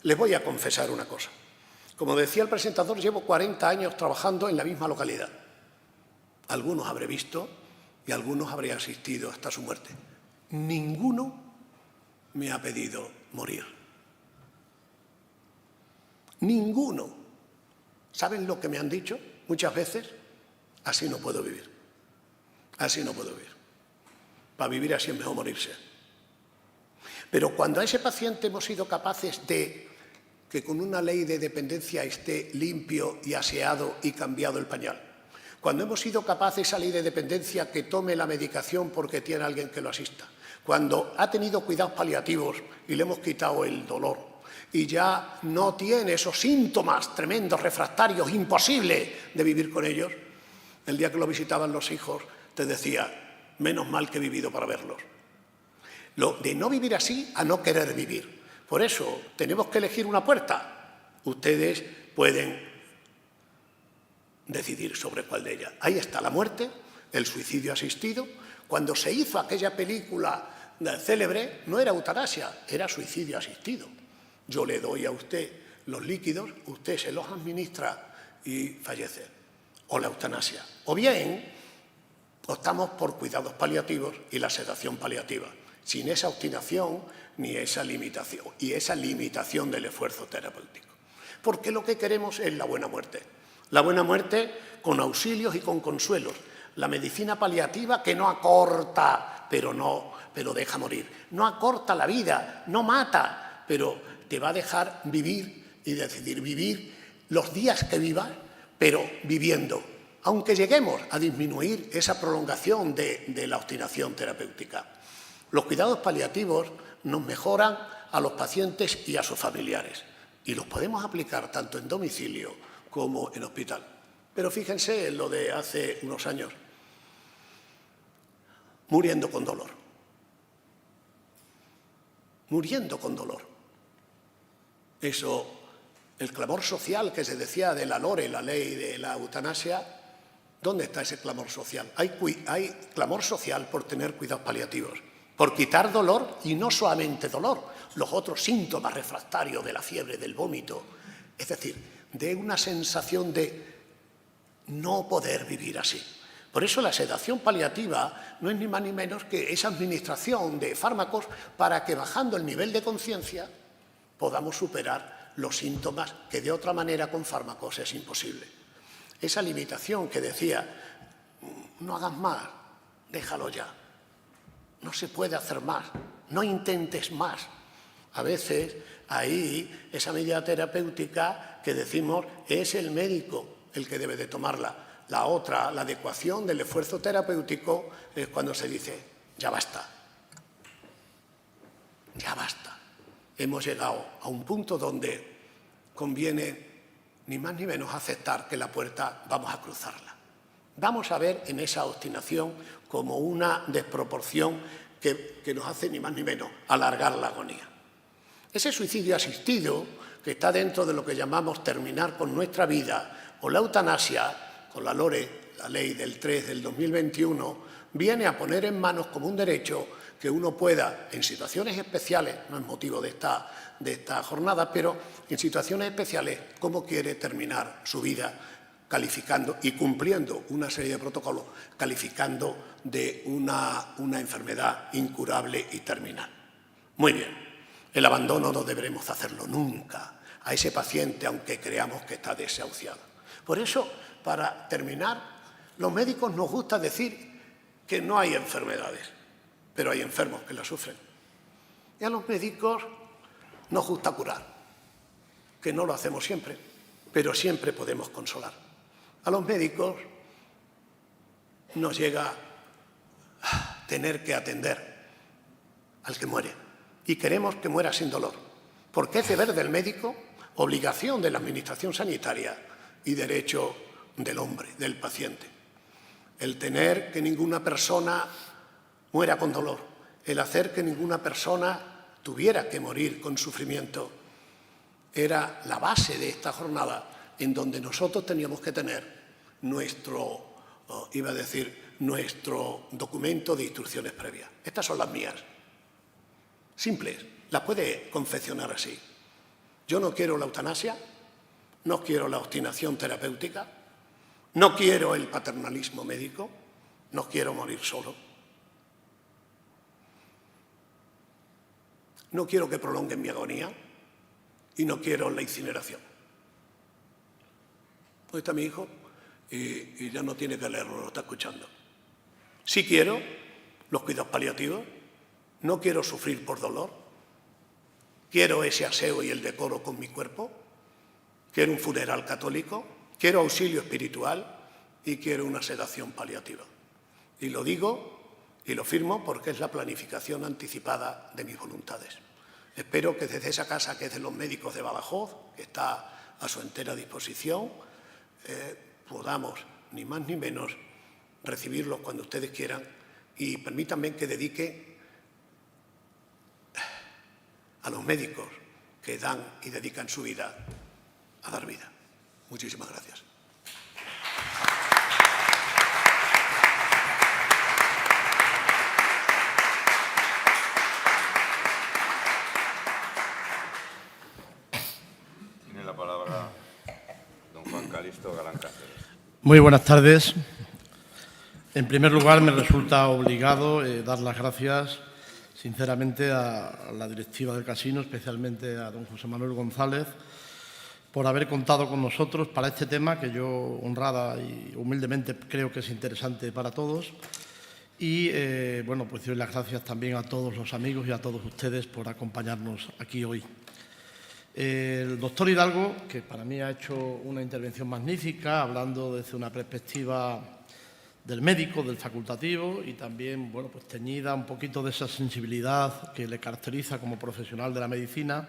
Les voy a confesar una cosa. Como decía el presentador, llevo 40 años trabajando en la misma localidad. Algunos habré visto y algunos habré asistido hasta su muerte. Ninguno me ha pedido morir. Ninguno. ¿Saben lo que me han dicho muchas veces? Así no puedo vivir. Así no puedo vivir. Para vivir así es mejor morirse. Pero cuando a ese paciente hemos sido capaces de que con una ley de dependencia esté limpio y aseado y cambiado el pañal, cuando hemos sido capaces esa ley de dependencia que tome la medicación porque tiene alguien que lo asista, cuando ha tenido cuidados paliativos y le hemos quitado el dolor y ya no tiene esos síntomas tremendos, refractarios, imposibles de vivir con ellos, el día que lo visitaban los hijos te decía, menos mal que he vivido para verlos. Lo de no vivir así a no querer vivir. Por eso tenemos que elegir una puerta. Ustedes pueden decidir sobre cuál de ellas. Ahí está la muerte, el suicidio asistido. Cuando se hizo aquella película célebre, no era eutanasia, era suicidio asistido. Yo le doy a usted los líquidos, usted se los administra y fallece. O la eutanasia. O bien, optamos por cuidados paliativos y la sedación paliativa, sin esa obstinación ni esa limitación, y esa limitación del esfuerzo terapéutico. Porque lo que queremos es la buena muerte. La buena muerte con auxilios y con consuelos. La medicina paliativa que no acorta, pero deja morir. No acorta la vida, no mata, pero te va a dejar vivir y decidir vivir los días que vivas, pero viviendo. Aunque lleguemos a disminuir esa prolongación de la obstinación terapéutica. Los cuidados paliativos nos mejoran a los pacientes y a sus familiares y los podemos aplicar tanto en domicilio como en hospital. Pero fíjense en lo de hace unos años, muriendo con dolor. Muriendo con dolor. Eso, el clamor social que se decía de la LORE, la ley de la eutanasia, ¿dónde está ese clamor social? Hay clamor social por tener cuidados paliativos. Por quitar dolor y no solamente dolor, los otros síntomas refractarios de la fiebre, del vómito. Es decir, de una sensación de no poder vivir así. Por eso la sedación paliativa no es ni más ni menos que esa administración de fármacos para que bajando el nivel de conciencia podamos superar los síntomas que de otra manera con fármacos es imposible. Esa limitación que decía, no hagas más, déjalo ya. No se puede hacer más, no intentes más. A veces, ahí, esa medida terapéutica que decimos es el médico el que debe de tomarla. La otra, la adecuación del esfuerzo terapéutico, es cuando se dice, ya basta. Ya basta. Hemos llegado a un punto donde conviene ni más ni menos aceptar que la puerta vamos a cruzarla. Vamos a ver en esa obstinación como una desproporción que nos hace ni más ni menos alargar la agonía. Ese suicidio asistido, que está dentro de lo que llamamos terminar con nuestra vida, o la eutanasia, con la LORE, la ley del 3 del 2021, viene a poner en manos como un derecho que uno pueda, en situaciones especiales, no es motivo de esta jornada, pero en situaciones especiales, cómo quiere terminar su vida, calificando y cumpliendo una serie de protocolos, calificando de una enfermedad incurable y terminal. Muy bien, el abandono no deberemos hacerlo nunca. a ese paciente aunque creamos que está desahuciado. Por eso, para terminar, los médicos nos gusta decir que no hay enfermedades, pero hay enfermos que las sufren. Y a los médicos nos gusta curar, que no lo hacemos siempre, pero siempre podemos consolar. A los médicos nos llega a tener que atender al que muere y queremos que muera sin dolor, porque es deber del médico, obligación de la Administración sanitaria y derecho del hombre, del paciente. El tener que ninguna persona muera con dolor, el hacer que ninguna persona tuviera que morir con sufrimiento, era la base de esta jornada en donde nosotros teníamos que tener nuestro documento de instrucciones previas. Estas son las mías, simples, las puede confeccionar así. Yo no quiero la eutanasia, no quiero la obstinación terapéutica, no quiero el paternalismo médico, no quiero morir solo. No quiero que prolonguen mi agonía y no quiero la incineración. Hoy está mi hijo y ya no tiene que leerlo, lo está escuchando. Sí quiero los cuidados paliativos, no quiero sufrir por dolor, quiero ese aseo y el decoro con mi cuerpo, quiero un funeral católico, quiero auxilio espiritual y quiero una sedación paliativa. Y lo digo y lo firmo porque es la planificación anticipada de mis voluntades. Espero que desde esa casa que es de los médicos de Badajoz, que está a su entera disposición, podamos, ni más ni menos, recibirlos cuando ustedes quieran y permítanme que dedique a los médicos que dan y dedican su vida a dar vida. Muchísimas gracias. Tiene la palabra don Juan Calixto Galán Cáceres. Muy buenas tardes. En primer lugar, me resulta obligado dar las gracias sinceramente a la directiva del casino, especialmente a don José Manuel González, por haber contado con nosotros para este tema que yo honrada y humildemente creo que es interesante para todos. Y, bueno, pues doy las gracias también a todos los amigos y a todos ustedes por acompañarnos aquí hoy. El doctor Hidalgo, que para mí ha hecho una intervención magnífica, hablando desde una perspectiva del médico, del facultativo y también, bueno, pues teñida un poquito de esa sensibilidad que le caracteriza como profesional de la medicina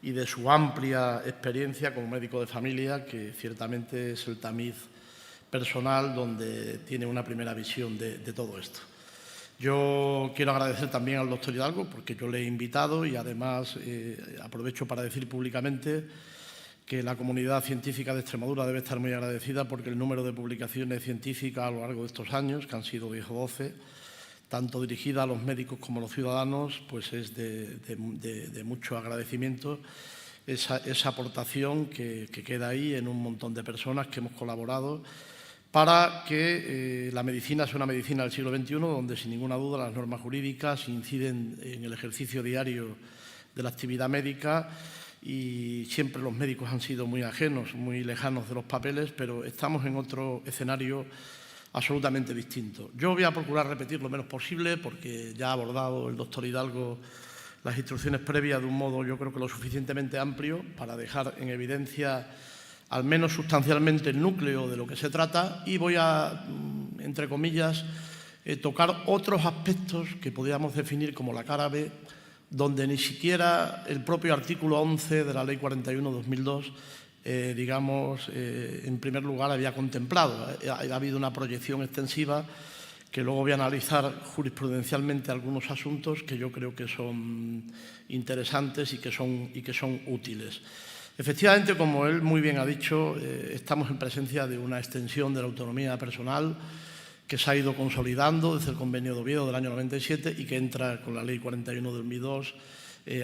y de su amplia experiencia como médico de familia, que ciertamente es el tamiz personal donde tiene una primera visión de todo esto. Yo quiero agradecer también al doctor Hidalgo porque yo le he invitado y además aprovecho para decir públicamente que la comunidad científica de Extremadura debe estar muy agradecida porque el número de publicaciones científicas a lo largo de estos años, que han sido 10 o 12, tanto dirigidas a los médicos como a los ciudadanos, pues es de mucho agradecimiento esa aportación que queda ahí en un montón de personas que hemos colaborado para que la medicina sea una medicina del siglo XXI, donde sin ninguna duda las normas jurídicas inciden en el ejercicio diario de la actividad médica y siempre los médicos han sido muy ajenos, muy lejanos de los papeles, pero estamos en otro escenario absolutamente distinto. Yo voy a procurar repetir lo menos posible porque ya ha abordado el doctor Hidalgo las instrucciones previas de un modo yo creo que lo suficientemente amplio para dejar en evidencia al menos sustancialmente el núcleo de lo que se trata y voy a, entre comillas, tocar otros aspectos que podríamos definir como la cara B, donde ni siquiera el propio artículo 11 de la Ley 41/2002, en primer lugar había contemplado. Ha habido una proyección extensiva que luego voy a analizar jurisprudencialmente algunos asuntos que yo creo que son interesantes y que son útiles. Efectivamente, como él muy bien ha dicho, estamos en presencia de una extensión de la autonomía personal que se ha ido consolidando desde el Convenio de Oviedo del año 97 y que entra con la Ley 41/2002,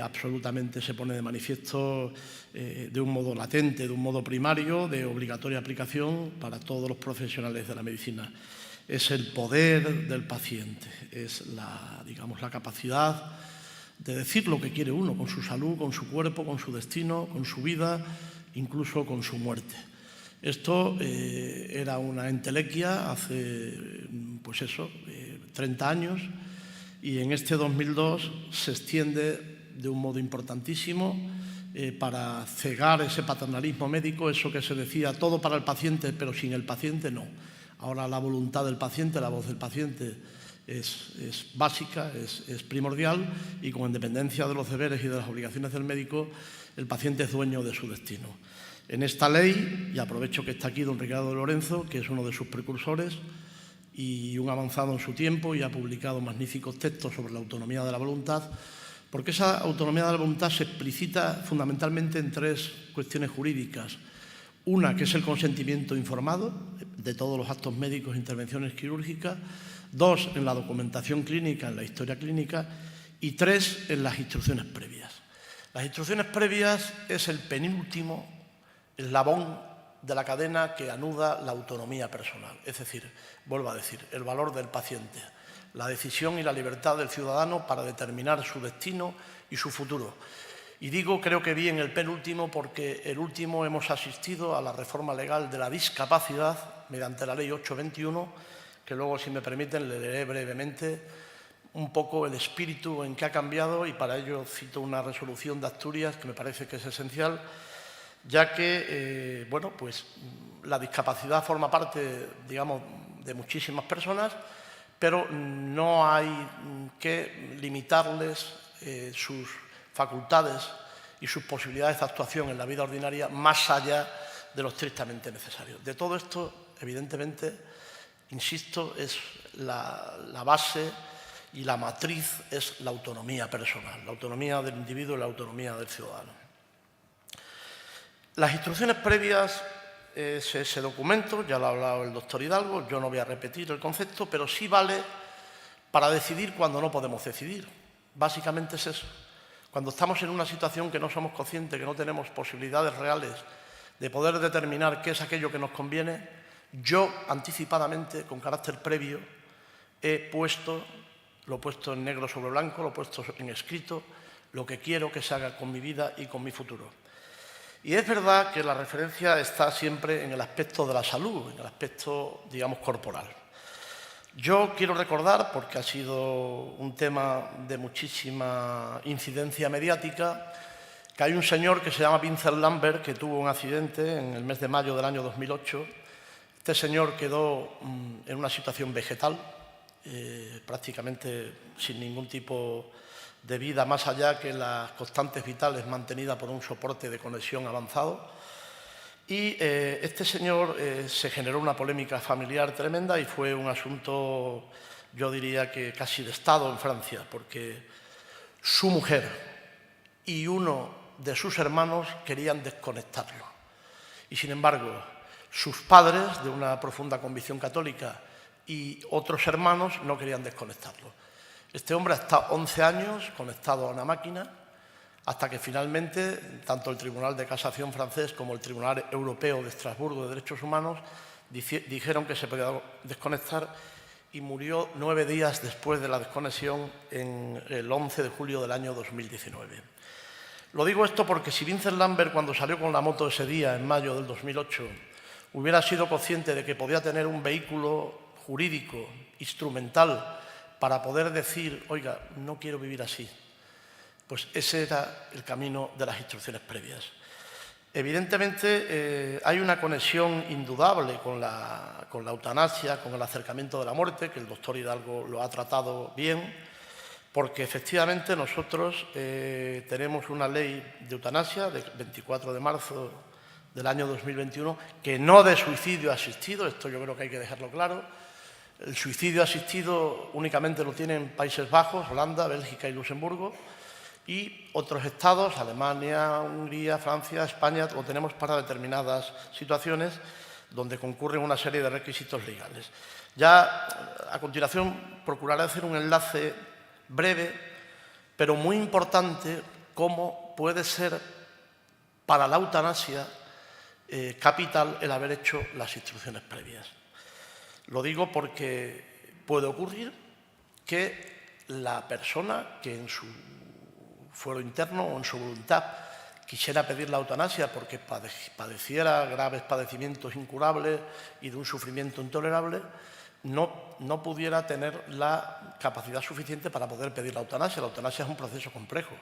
absolutamente se pone de manifiesto de un modo latente, de un modo primario, de obligatoria aplicación para todos los profesionales de la medicina. Es el poder del paciente, es la capacidad de decir lo que quiere uno, con su salud, con su cuerpo, con su destino, con su vida, incluso con su muerte. Esto era una entelequia hace, 30 años, y en este 2002 se extiende de un modo importantísimo para cegar ese paternalismo médico, eso que se decía, todo para el paciente, pero sin el paciente no. Ahora la voluntad del paciente, la voz del paciente es básica, es primordial, y con independencia de los deberes y de las obligaciones del médico, el paciente es dueño de su destino. En esta ley, y aprovecho que está aquí don Ricardo de Lorenzo, que es uno de sus precursores y un avanzado en su tiempo, y ha publicado magníficos textos sobre la autonomía de la voluntad, porque esa autonomía de la voluntad se explicita fundamentalmente en 3 cuestiones jurídicas. Una, que es el consentimiento informado de todos los actos médicos e intervenciones quirúrgicas. 2, en la documentación clínica, en la historia clínica. Y 3, en las instrucciones previas. Las instrucciones previas es el penúltimo eslabón de la cadena que anuda la autonomía personal. Es decir, vuelvo a decir, el valor del paciente, la decisión y la libertad del ciudadano para determinar su destino y su futuro. Y digo, creo que bien el penúltimo, porque el último hemos asistido a la reforma legal de la discapacidad mediante la Ley 821, que luego, si me permiten, le leeré brevemente un poco el espíritu en que ha cambiado, y para ello cito una resolución de Asturias que me parece que es esencial, ya que la discapacidad forma parte, digamos, de muchísimas personas, pero no hay que limitarles sus facultades y sus posibilidades de actuación en la vida ordinaria más allá de lo estrictamente necesario. De todo esto, evidentemente, insisto, es la base y la matriz es la autonomía personal, la autonomía del individuo y la autonomía del ciudadano. Las instrucciones previas es ese documento, ya lo ha hablado el doctor Hidalgo, yo no voy a repetir el concepto, pero sí vale para decidir cuando no podemos decidir. Básicamente es eso. Cuando estamos en una situación que no somos conscientes, que no tenemos posibilidades reales de poder determinar qué es aquello que nos conviene, yo anticipadamente, con carácter previo, lo he puesto en negro sobre blanco, lo he puesto en escrito, lo que quiero que se haga con mi vida y con mi futuro. Y es verdad que la referencia está siempre en el aspecto de la salud, en el aspecto, digamos, corporal. Yo quiero recordar, porque ha sido un tema de muchísima incidencia mediática, que hay un señor que se llama Vincent Lambert, que tuvo un accidente en el mes de mayo del año 2008. Este señor quedó en una situación vegetal, prácticamente sin ningún tipo de vida más allá que las constantes vitales mantenidas por un soporte de conexión avanzado. Y este señor se generó una polémica familiar tremenda y fue un asunto, yo diría que casi de Estado en Francia, porque su mujer y uno de sus hermanos querían desconectarlo. Y sin embargo, sus padres, de una profunda convicción católica, y otros hermanos no querían desconectarlo. Este hombre ha estado 11 años conectado a una máquina, hasta que finalmente tanto el Tribunal de Casación francés como el Tribunal Europeo de Estrasburgo de Derechos Humanos dijeron que se podía desconectar, y murió 9 días después de la desconexión, en el 11 de julio del año 2019. Lo digo esto porque si Vincent Lambert, cuando salió con la moto ese día, en mayo del 2008, hubiera sido consciente de que podía tener un vehículo jurídico, instrumental, para poder decir, oiga, no quiero vivir así, pues ese era el camino de las instrucciones previas. Evidentemente hay una conexión indudable con la eutanasia, con el acercamiento de la muerte, que el doctor Hidalgo lo ha tratado bien, porque efectivamente nosotros tenemos una ley de eutanasia del 24 de marzo del año 2021, que no de suicidio asistido, esto yo creo que hay que dejarlo claro. El suicidio asistido únicamente lo tienen Países Bajos, Holanda, Bélgica y Luxemburgo, y otros estados, Alemania, Hungría, Francia, España, lo tenemos para determinadas situaciones donde concurren una serie de requisitos legales. Ya a continuación procuraré hacer un enlace breve, pero muy importante, cómo puede ser para la eutanasia capital el haber hecho las instrucciones previas. Lo digo porque puede ocurrir que la persona que en su fuero interno o en su voluntad quisiera pedir la eutanasia porque padeciera graves padecimientos incurables y de un sufrimiento intolerable, no pudiera tener la capacidad suficiente para poder pedir la eutanasia. La eutanasia es un proceso complejo.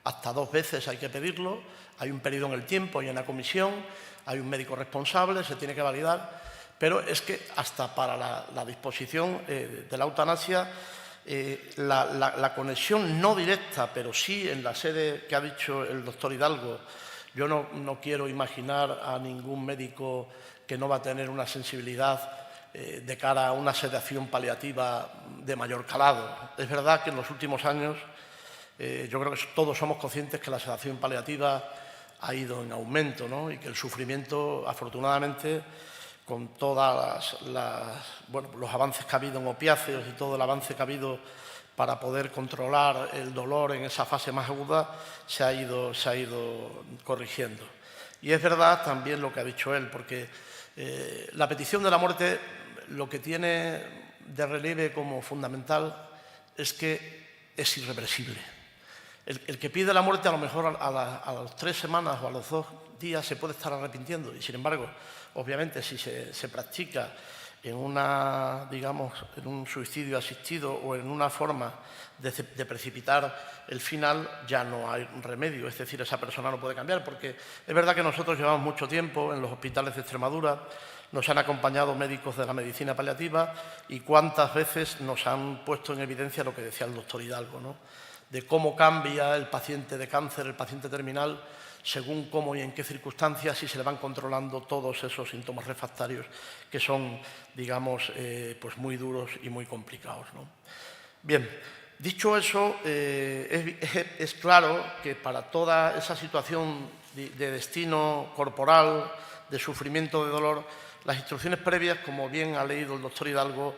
Hasta 2 veces hay que pedirlo, hay un periodo en el tiempo, hay una comisión, hay un médico responsable, se tiene que validar, pero es que hasta para la disposición de la eutanasia, la conexión no directa, pero sí en la sede que ha dicho el doctor Hidalgo, yo no quiero imaginar a ningún médico que no va a tener una sensibilidad de cara a una sedación paliativa de mayor calado. Es verdad que en los últimos años yo creo que todos somos conscientes que la sedación paliativa ha ido en aumento, ¿no? Y que el sufrimiento, afortunadamente, con todos los avances que ha habido en opiáceos y todo el avance que ha habido para poder controlar el dolor en esa fase más aguda, se ha ido corrigiendo. Y es verdad también lo que ha dicho él, porque la petición de la muerte lo que tiene de relieve como fundamental es que es irreversible. El que pide la muerte a lo mejor a las 3 semanas o a los 2 días se puede estar arrepintiendo y, sin embargo, obviamente si se practica en en un suicidio asistido o en una forma de precipitar el final, ya no hay remedio. Es decir, esa persona no puede cambiar, porque es verdad que nosotros llevamos mucho tiempo en los hospitales de Extremadura, nos han acompañado médicos de la medicina paliativa y cuántas veces nos han puesto en evidencia lo que decía el doctor Hidalgo, ¿no? De cómo cambia el paciente de cáncer, el paciente terminal, según cómo y en qué circunstancias, y se le van controlando todos esos síntomas refractarios que son, digamos, pues muy duros y muy complicados, ¿no? Bien, dicho eso, es claro que para toda esa situación de destino corporal, de sufrimiento, de dolor, las instrucciones previas, como bien ha leído el doctor Hidalgo,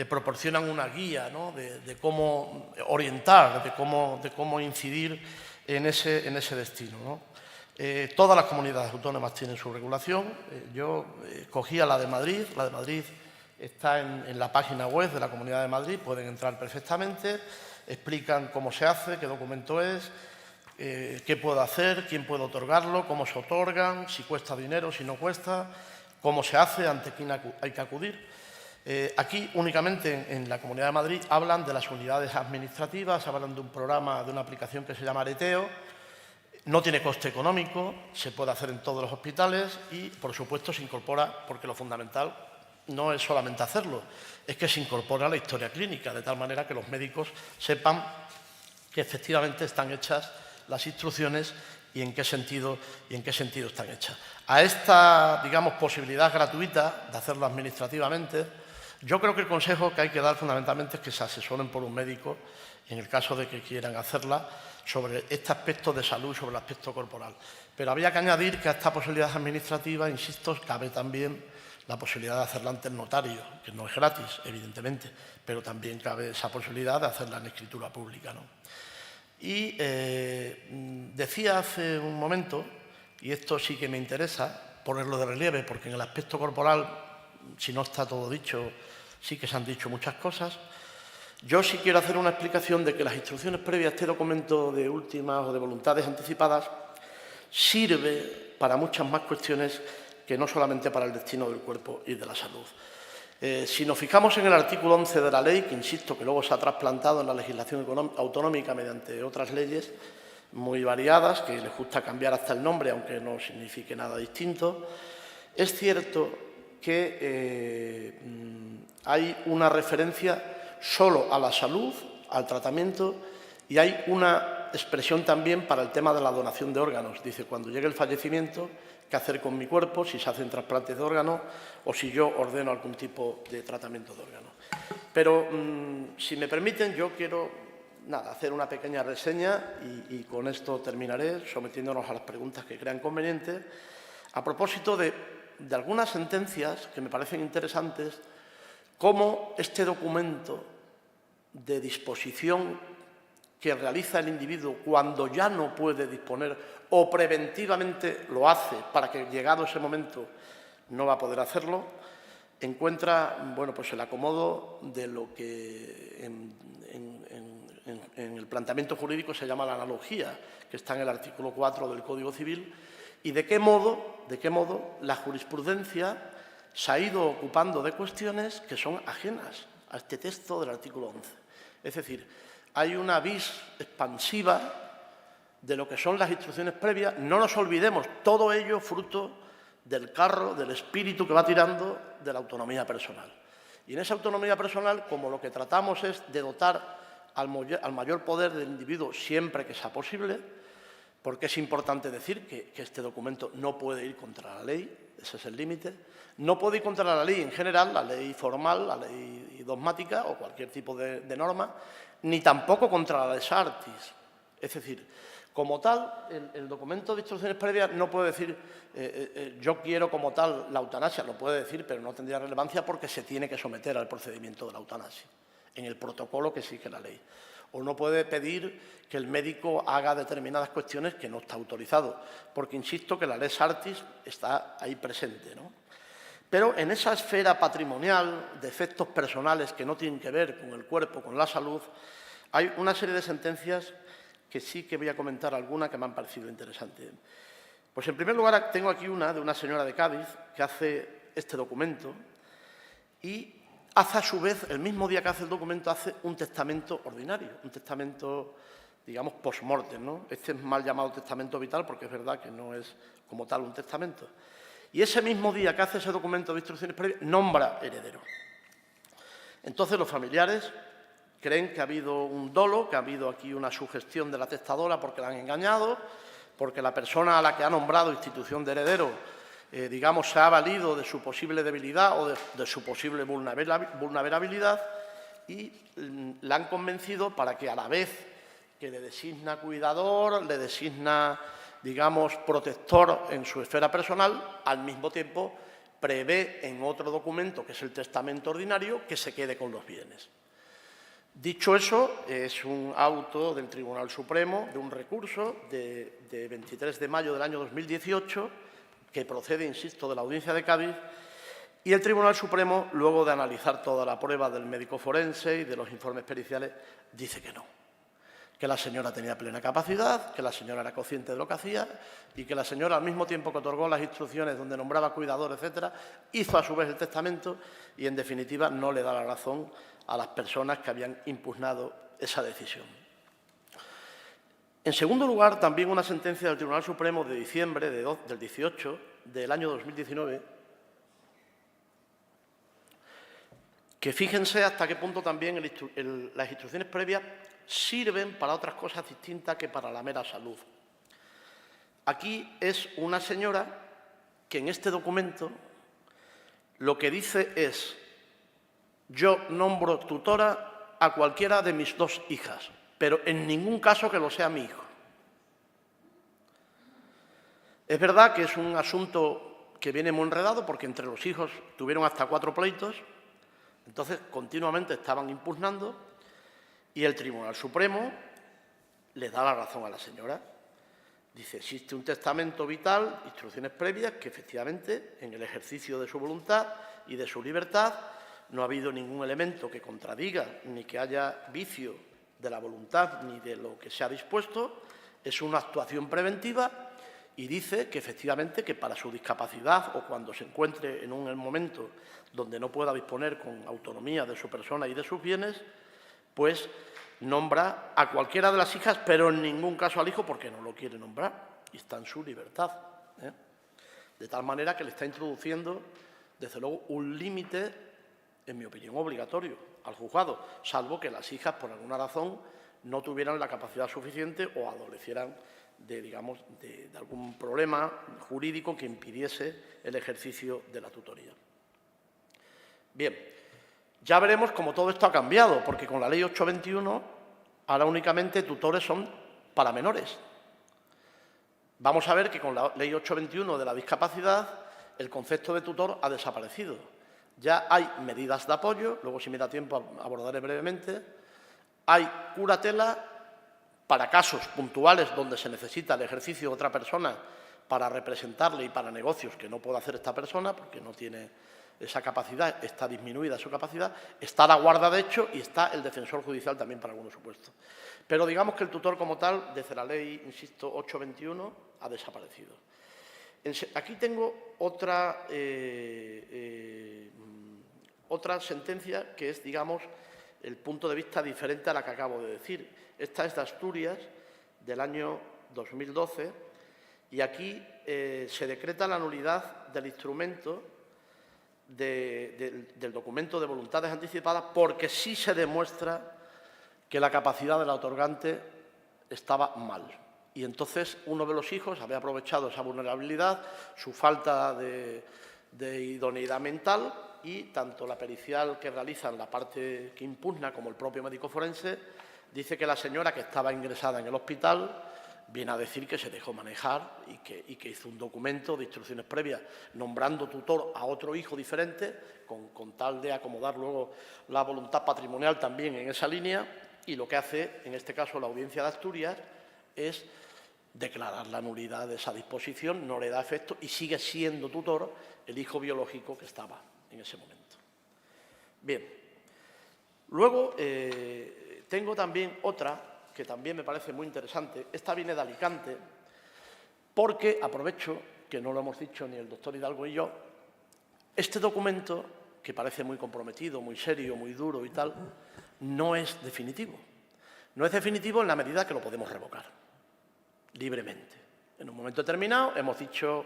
proporcionan una guía, ¿no? de cómo orientar, de cómo incidir en ese destino, ¿no? Todas las comunidades autónomas tienen su regulación. Yo cogía la de Madrid. La de Madrid está en la página web de la Comunidad de Madrid, pueden entrar perfectamente, explican cómo se hace, qué documento es, qué puedo hacer, quién puede otorgarlo, cómo se otorgan, si cuesta dinero, si no cuesta, cómo se hace, ante quién hay que acudir. Aquí únicamente en la Comunidad de Madrid hablan de las unidades administrativas, hablan de un programa, de una aplicación que se llama Areteo. No tiene coste económico, se puede hacer en todos los hospitales y, por supuesto, se incorpora, porque lo fundamental no es solamente hacerlo, es que se incorpora la historia clínica, de tal manera que los médicos sepan que efectivamente están hechas las instrucciones y en qué sentido están hechas. A esta, digamos, posibilidad gratuita de hacerlo administrativamente, yo creo que el consejo que hay que dar fundamentalmente es que se asesoren por un médico, en el caso de que quieran hacerla, sobre este aspecto de salud, sobre el aspecto corporal. Pero había que añadir que a esta posibilidad administrativa, insisto, cabe también la posibilidad de hacerla ante el notario, que no es gratis, evidentemente, pero también cabe esa posibilidad de hacerla en escritura pública, ¿no? Y decía hace un momento, y esto sí que me interesa ponerlo de relieve, porque en el aspecto corporal, si no está todo dicho, sí que se han dicho muchas cosas. Yo sí quiero hacer una explicación de que las instrucciones previas a este documento de últimas o de voluntades anticipadas sirve para muchas más cuestiones que no solamente para el destino del cuerpo y de la salud. Si nos fijamos en el artículo 11 de la ley, que insisto que luego se ha trasplantado en la legislación autonómica mediante otras leyes muy variadas, que les gusta cambiar hasta el nombre, aunque no signifique nada distinto, es cierto que hay una referencia solo a la salud, al tratamiento, y hay una expresión también para el tema de la donación de órganos. Dice, cuando llegue el fallecimiento, ¿qué hacer con mi cuerpo? Si se hacen trasplantes de órganos o si yo ordeno algún tipo de tratamiento de órganos. Pero, si me permiten, yo quiero hacer una pequeña reseña y con esto terminaré, sometiéndonos a las preguntas que crean convenientes, a propósito de algunas sentencias que me parecen interesantes, cómo este documento de disposición que realiza el individuo cuando ya no puede disponer o preventivamente lo hace para que, llegado ese momento, no va a poder hacerlo, encuentra, bueno, pues el acomodo de lo que en en el planteamiento jurídico se llama la analogía, que está en el artículo 4 del Código Civil, y de qué modo la jurisprudencia se ha ido ocupando de cuestiones que son ajenas a este texto del artículo 11. Es decir, hay una vis expansiva de lo que son las instrucciones previas. No nos olvidemos, todo ello fruto del carro, del espíritu que va tirando de la autonomía personal. Y en esa autonomía personal, como lo que tratamos es de dotar al mayor poder del individuo siempre que sea posible, porque es importante decir que este documento no puede ir contra la ley, ese es el límite, no puede ir contra la ley en general, la ley formal, la ley dogmática o cualquier tipo de norma, ni tampoco contra la lex artis. Es decir, como tal, el documento de instrucciones previas no puede decir yo quiero como tal la eutanasia, lo puede decir, pero no tendría relevancia porque se tiene que someter al procedimiento de la eutanasia, en el protocolo que exige la ley. O no puede pedir que el médico haga determinadas cuestiones que no está autorizado, porque insisto que la lex artis está ahí presente, ¿no? Pero en esa esfera patrimonial de efectos personales que no tienen que ver con el cuerpo, con la salud, hay una serie de sentencias que sí que voy a comentar alguna que me han parecido interesantes. Pues en primer lugar tengo aquí una de una señora de Cádiz que hace este documento y hace a su vez, el mismo día que hace el documento, hace un testamento ordinario, un testamento, digamos, post-mortem, ¿no? Este es mal llamado testamento vital porque es verdad que no es como tal un testamento. Y ese mismo día que hace ese documento de instrucciones previas, nombra heredero. Entonces los familiares creen que ha habido un dolo, que ha habido aquí una sugestión de la testadora porque la han engañado, porque la persona a la que ha nombrado institución de heredero, digamos, se ha valido de su posible debilidad o de su posible vulnerabilidad y la han convencido para que a la vez que le designa cuidador, le designa, digamos, protector en su esfera personal, al mismo tiempo prevé en otro documento, que es el testamento ordinario, que se quede con los bienes. Dicho eso, es un auto del Tribunal Supremo de un recurso de 23 de mayo del año 2018 que procede, insisto, de la Audiencia de Cádiz y el Tribunal Supremo, luego de analizar toda la prueba del médico forense y de los informes periciales, dice que no, que la señora tenía plena capacidad, que la señora era consciente de lo que hacía y que la señora, al mismo tiempo que otorgó las instrucciones donde nombraba cuidador, etcétera, hizo a su vez el testamento y, en definitiva, no le da la razón a las personas que habían impugnado esa decisión. En segundo lugar, también una sentencia del Tribunal Supremo de diciembre del 18 del año 2019, que fíjense hasta qué punto también las instrucciones previas sirven para otras cosas distintas que para la mera salud. Aquí es una señora que en este documento lo que dice es: yo nombro tutora a cualquiera de mis dos hijas, pero en ningún caso que lo sea mi hijo. Es verdad que es un asunto que viene muy enredado porque entre los hijos tuvieron hasta 4 pleitos, entonces continuamente estaban impugnando y el Tribunal Supremo le da la razón a la señora. Dice, existe un testamento vital, instrucciones previas, que efectivamente en el ejercicio de su voluntad y de su libertad no ha habido ningún elemento que contradiga ni que haya vicio de la voluntad ni de lo que se ha dispuesto, es una actuación preventiva y dice que efectivamente que para su discapacidad o cuando se encuentre en un momento donde no pueda disponer con autonomía de su persona y de sus bienes, pues nombra a cualquiera de las hijas, pero en ningún caso al hijo porque no lo quiere nombrar y está en su libertad, ¿eh? De tal manera que le está introduciendo, desde luego, un límite, en mi opinión, obligatorio al juzgado, salvo que las hijas, por alguna razón, no tuvieran la capacidad suficiente o adolecieran de, digamos, de algún problema jurídico que impidiese el ejercicio de la tutoría. Bien, ya veremos cómo todo esto ha cambiado, porque con la Ley 821 ahora únicamente tutores son para menores. Vamos a ver que con la Ley 821 de la discapacidad el concepto de tutor ha desaparecido. Ya hay medidas de apoyo, luego si me da tiempo abordaré brevemente, hay curatela para casos puntuales donde se necesita el ejercicio de otra persona para representarle y para negocios que no puede hacer esta persona porque no tiene esa capacidad, está disminuida su capacidad, está la guarda de hecho y está el defensor judicial también para algunos supuestos. Pero digamos que el tutor como tal, desde la ley, insisto, 821, ha desaparecido. Aquí tengo otra sentencia que es, digamos, el punto de vista diferente a la que acabo de decir. Esta es de Asturias, del año 2012, y aquí se decreta la nulidad del instrumento del documento de voluntades anticipadas porque sí se demuestra que la capacidad del otorgante estaba mal. Y entonces uno de los hijos había aprovechado esa vulnerabilidad, su falta de idoneidad mental, y tanto la pericial que realizan la parte que impugna como el propio médico forense dice que la señora que estaba ingresada en el hospital viene a decir que se dejó manejar y que hizo un documento de instrucciones previas nombrando tutor a otro hijo diferente con tal de acomodar luego la voluntad patrimonial también en esa línea, y lo que hace, en este caso, la Audiencia de Asturias es declarar la nulidad de esa disposición, no le da efecto y sigue siendo tutor el hijo biológico que estaba en ese momento. Bien, luego tengo también otra que también me parece muy interesante. Esta viene de Alicante porque, aprovecho, que no lo hemos dicho ni el doctor Hidalgo y yo, este documento, que parece muy comprometido, muy serio, muy duro y tal, no es definitivo. No es definitivo en la medida que lo podemos revocar libremente. En un momento determinado hemos dicho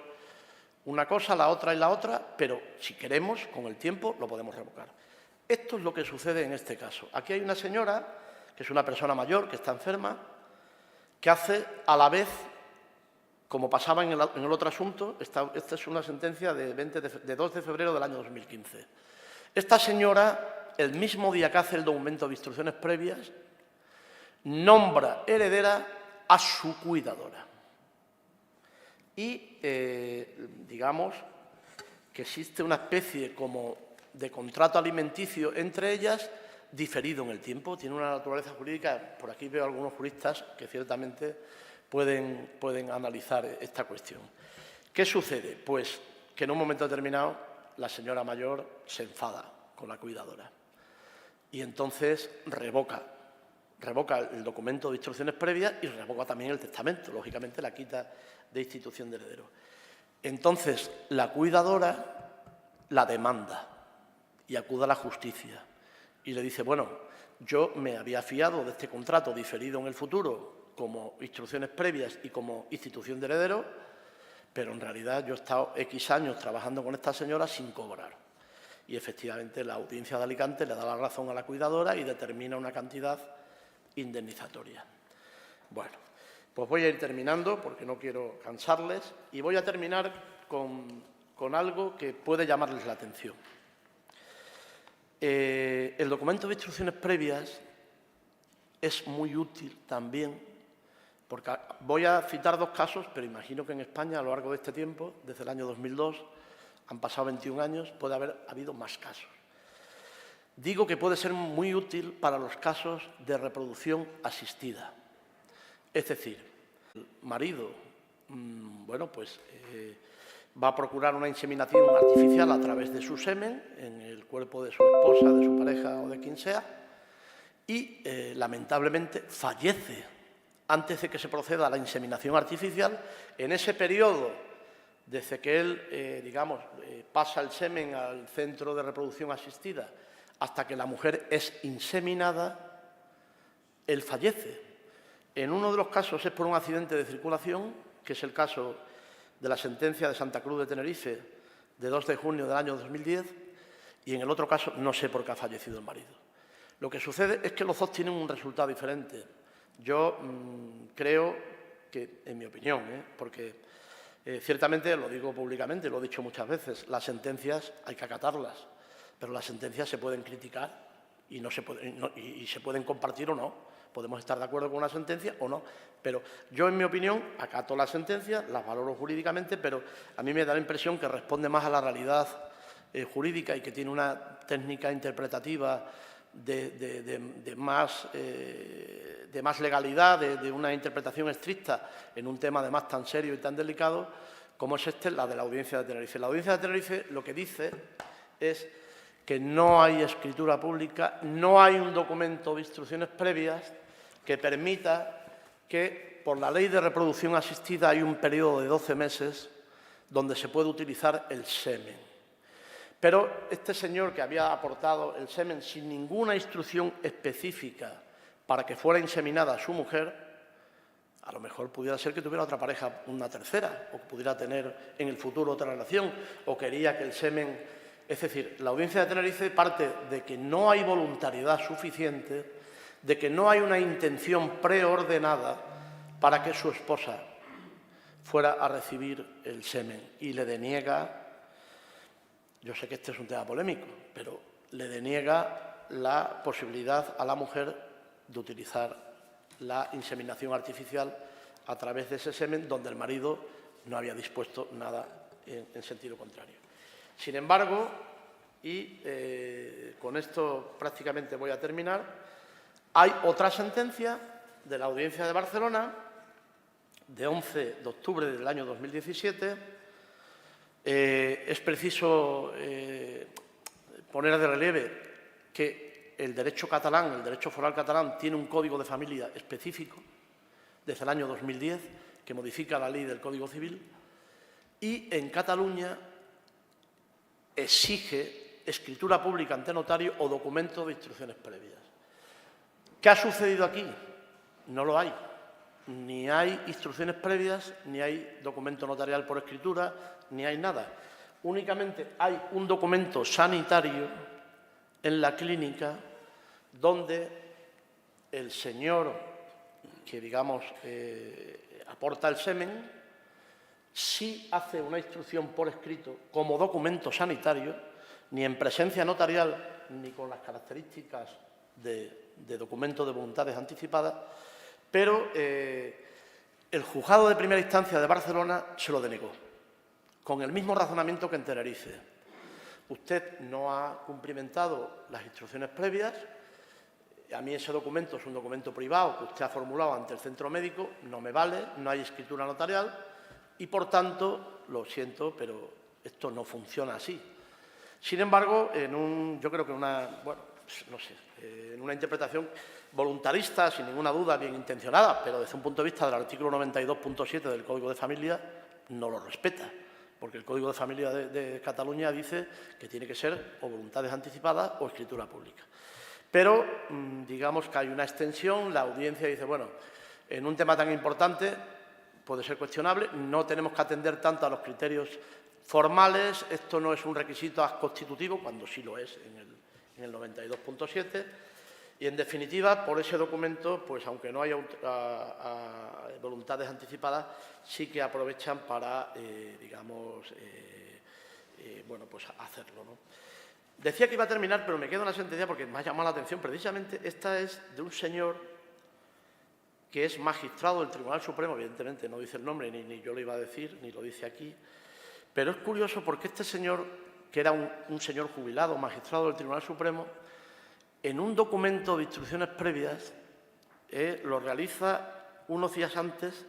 una cosa, la otra y la otra, pero si queremos, con el tiempo, lo podemos revocar. Esto es lo que sucede en este caso. Aquí hay una señora que es una persona mayor, que está enferma, que hace a la vez, como pasaba en el otro asunto, esta es una sentencia de 2 de febrero del año 2015. Esta señora, el mismo día que hace el documento de instrucciones previas, nombra heredera a su cuidadora. Y, digamos, que existe una especie como de contrato alimenticio entre ellas, diferido en el tiempo, tiene una naturaleza jurídica. Por aquí veo algunos juristas que ciertamente pueden analizar esta cuestión. ¿Qué sucede? Pues que en un momento determinado la señora mayor se enfada con la cuidadora y entonces revoca el documento de instrucciones previas y revoca también el testamento, lógicamente la quita de institución de heredero. Entonces la cuidadora la demanda y acude a la justicia. Y le dice, bueno, yo me había fiado de este contrato diferido en el futuro como instrucciones previas y como institución de heredero, pero en realidad yo he estado X años trabajando con esta señora sin cobrar. Y efectivamente la Audiencia de Alicante le da la razón a la cuidadora y determina una cantidad indemnizatoria. Bueno, pues voy a ir terminando porque no quiero cansarles y voy a terminar con algo que puede llamarles la atención. El documento de instrucciones previas es muy útil también, porque voy a citar 2 casos, pero imagino que en España a lo largo de este tiempo, desde el año 2002, han pasado 21 años, puede haber habido más casos. Digo que puede ser muy útil para los casos de reproducción asistida. Es decir, el marido, bueno, pues va a procurar una inseminación artificial a través de su semen en el cuerpo de su esposa, de su pareja o de quien sea, y lamentablemente fallece antes de que se proceda a la inseminación artificial. En ese periodo, desde que él, digamos, pasa el semen al centro de reproducción asistida hasta que la mujer es inseminada, él fallece. En uno de los casos es por un accidente de circulación, que es el caso de la sentencia de Santa Cruz de Tenerife de 2 de junio del año 2010, y en el otro caso no sé por qué ha fallecido el marido. Lo que sucede es que los dos tienen un resultado diferente. Yo creo que, en mi opinión, porque ciertamente, lo digo públicamente, lo he dicho muchas veces, las sentencias hay que acatarlas, pero las sentencias se pueden criticar y se pueden compartir o no. Podemos estar de acuerdo con una sentencia o no, pero yo, en mi opinión, acato las sentencias, las valoro jurídicamente, pero a mí me da la impresión que responde más a la realidad jurídica y que tiene una técnica interpretativa de más legalidad, de una interpretación estricta en un tema además tan serio y tan delicado como es la de la Audiencia de Tenerife. La Audiencia de Tenerife lo que dice es que no hay escritura pública, no hay un documento de instrucciones previas que permita que, por la ley de reproducción asistida, hay un periodo de 12 meses donde se puede utilizar el semen. Pero este señor que había aportado el semen sin ninguna instrucción específica para que fuera inseminada su mujer, a lo mejor pudiera ser que tuviera otra pareja, una tercera, o pudiera tener en el futuro otra relación, o quería que el semen... Es decir, la Audiencia de Tenerife parte de que no hay voluntariedad suficiente, de que no hay una intención preordenada para que su esposa fuera a recibir el semen y le deniega, yo sé que este es un tema polémico, pero le deniega la posibilidad a la mujer de utilizar la inseminación artificial a través de ese semen donde el marido no había dispuesto nada en sentido contrario. Sin embargo, y con esto prácticamente voy a terminar, hay otra sentencia de la Audiencia de Barcelona de 11 de octubre del año 2017. Es preciso poner de relieve que el derecho catalán, el derecho foral catalán, tiene un código de familia específico desde el año 2010 que modifica la ley del Código Civil y en Cataluña exige escritura pública ante notario o documento de instrucciones previas. ¿Qué ha sucedido aquí? No lo hay. Ni hay instrucciones previas, ni hay documento notarial por escritura, ni hay nada. Únicamente hay un documento sanitario en la clínica donde el señor que, digamos, aporta el semen, sí hace una instrucción por escrito como documento sanitario, ni en presencia notarial, ni con las características de documento de voluntades anticipadas, pero el juzgado de primera instancia de Barcelona se lo denegó, con el mismo razonamiento que en Tenerife. Usted no ha cumplimentado las instrucciones previas, a mí ese documento es un documento privado que usted ha formulado ante el centro médico, no me vale, no hay escritura notarial y, por tanto, lo siento, pero esto no funciona así. Sin embargo, yo creo que en una interpretación voluntarista, sin ninguna duda, bien intencionada, pero desde un punto de vista del artículo 92.7 del Código de Familia, no lo respeta, porque el Código de Familia de Cataluña dice que tiene que ser o voluntades anticipadas o escritura pública. Pero digamos que hay una extensión, la audiencia dice, bueno, en un tema tan importante puede ser cuestionable, no tenemos que atender tanto a los criterios formales, esto no es un requisito constitutivo, cuando sí lo es en el 92.7, y en definitiva, por ese documento, pues aunque no haya voluntades anticipadas, sí que aprovechan para, pues hacerlo, ¿no? Decía que iba a terminar, pero me quedo en la sentencia porque me ha llamado la atención. Precisamente esta es de un señor que es magistrado del Tribunal Supremo, evidentemente no dice el nombre, ni yo lo iba a decir, ni lo dice aquí, pero es curioso porque este señor, que era un señor jubilado, magistrado del Tribunal Supremo, en un documento de instrucciones previas lo realiza unos días antes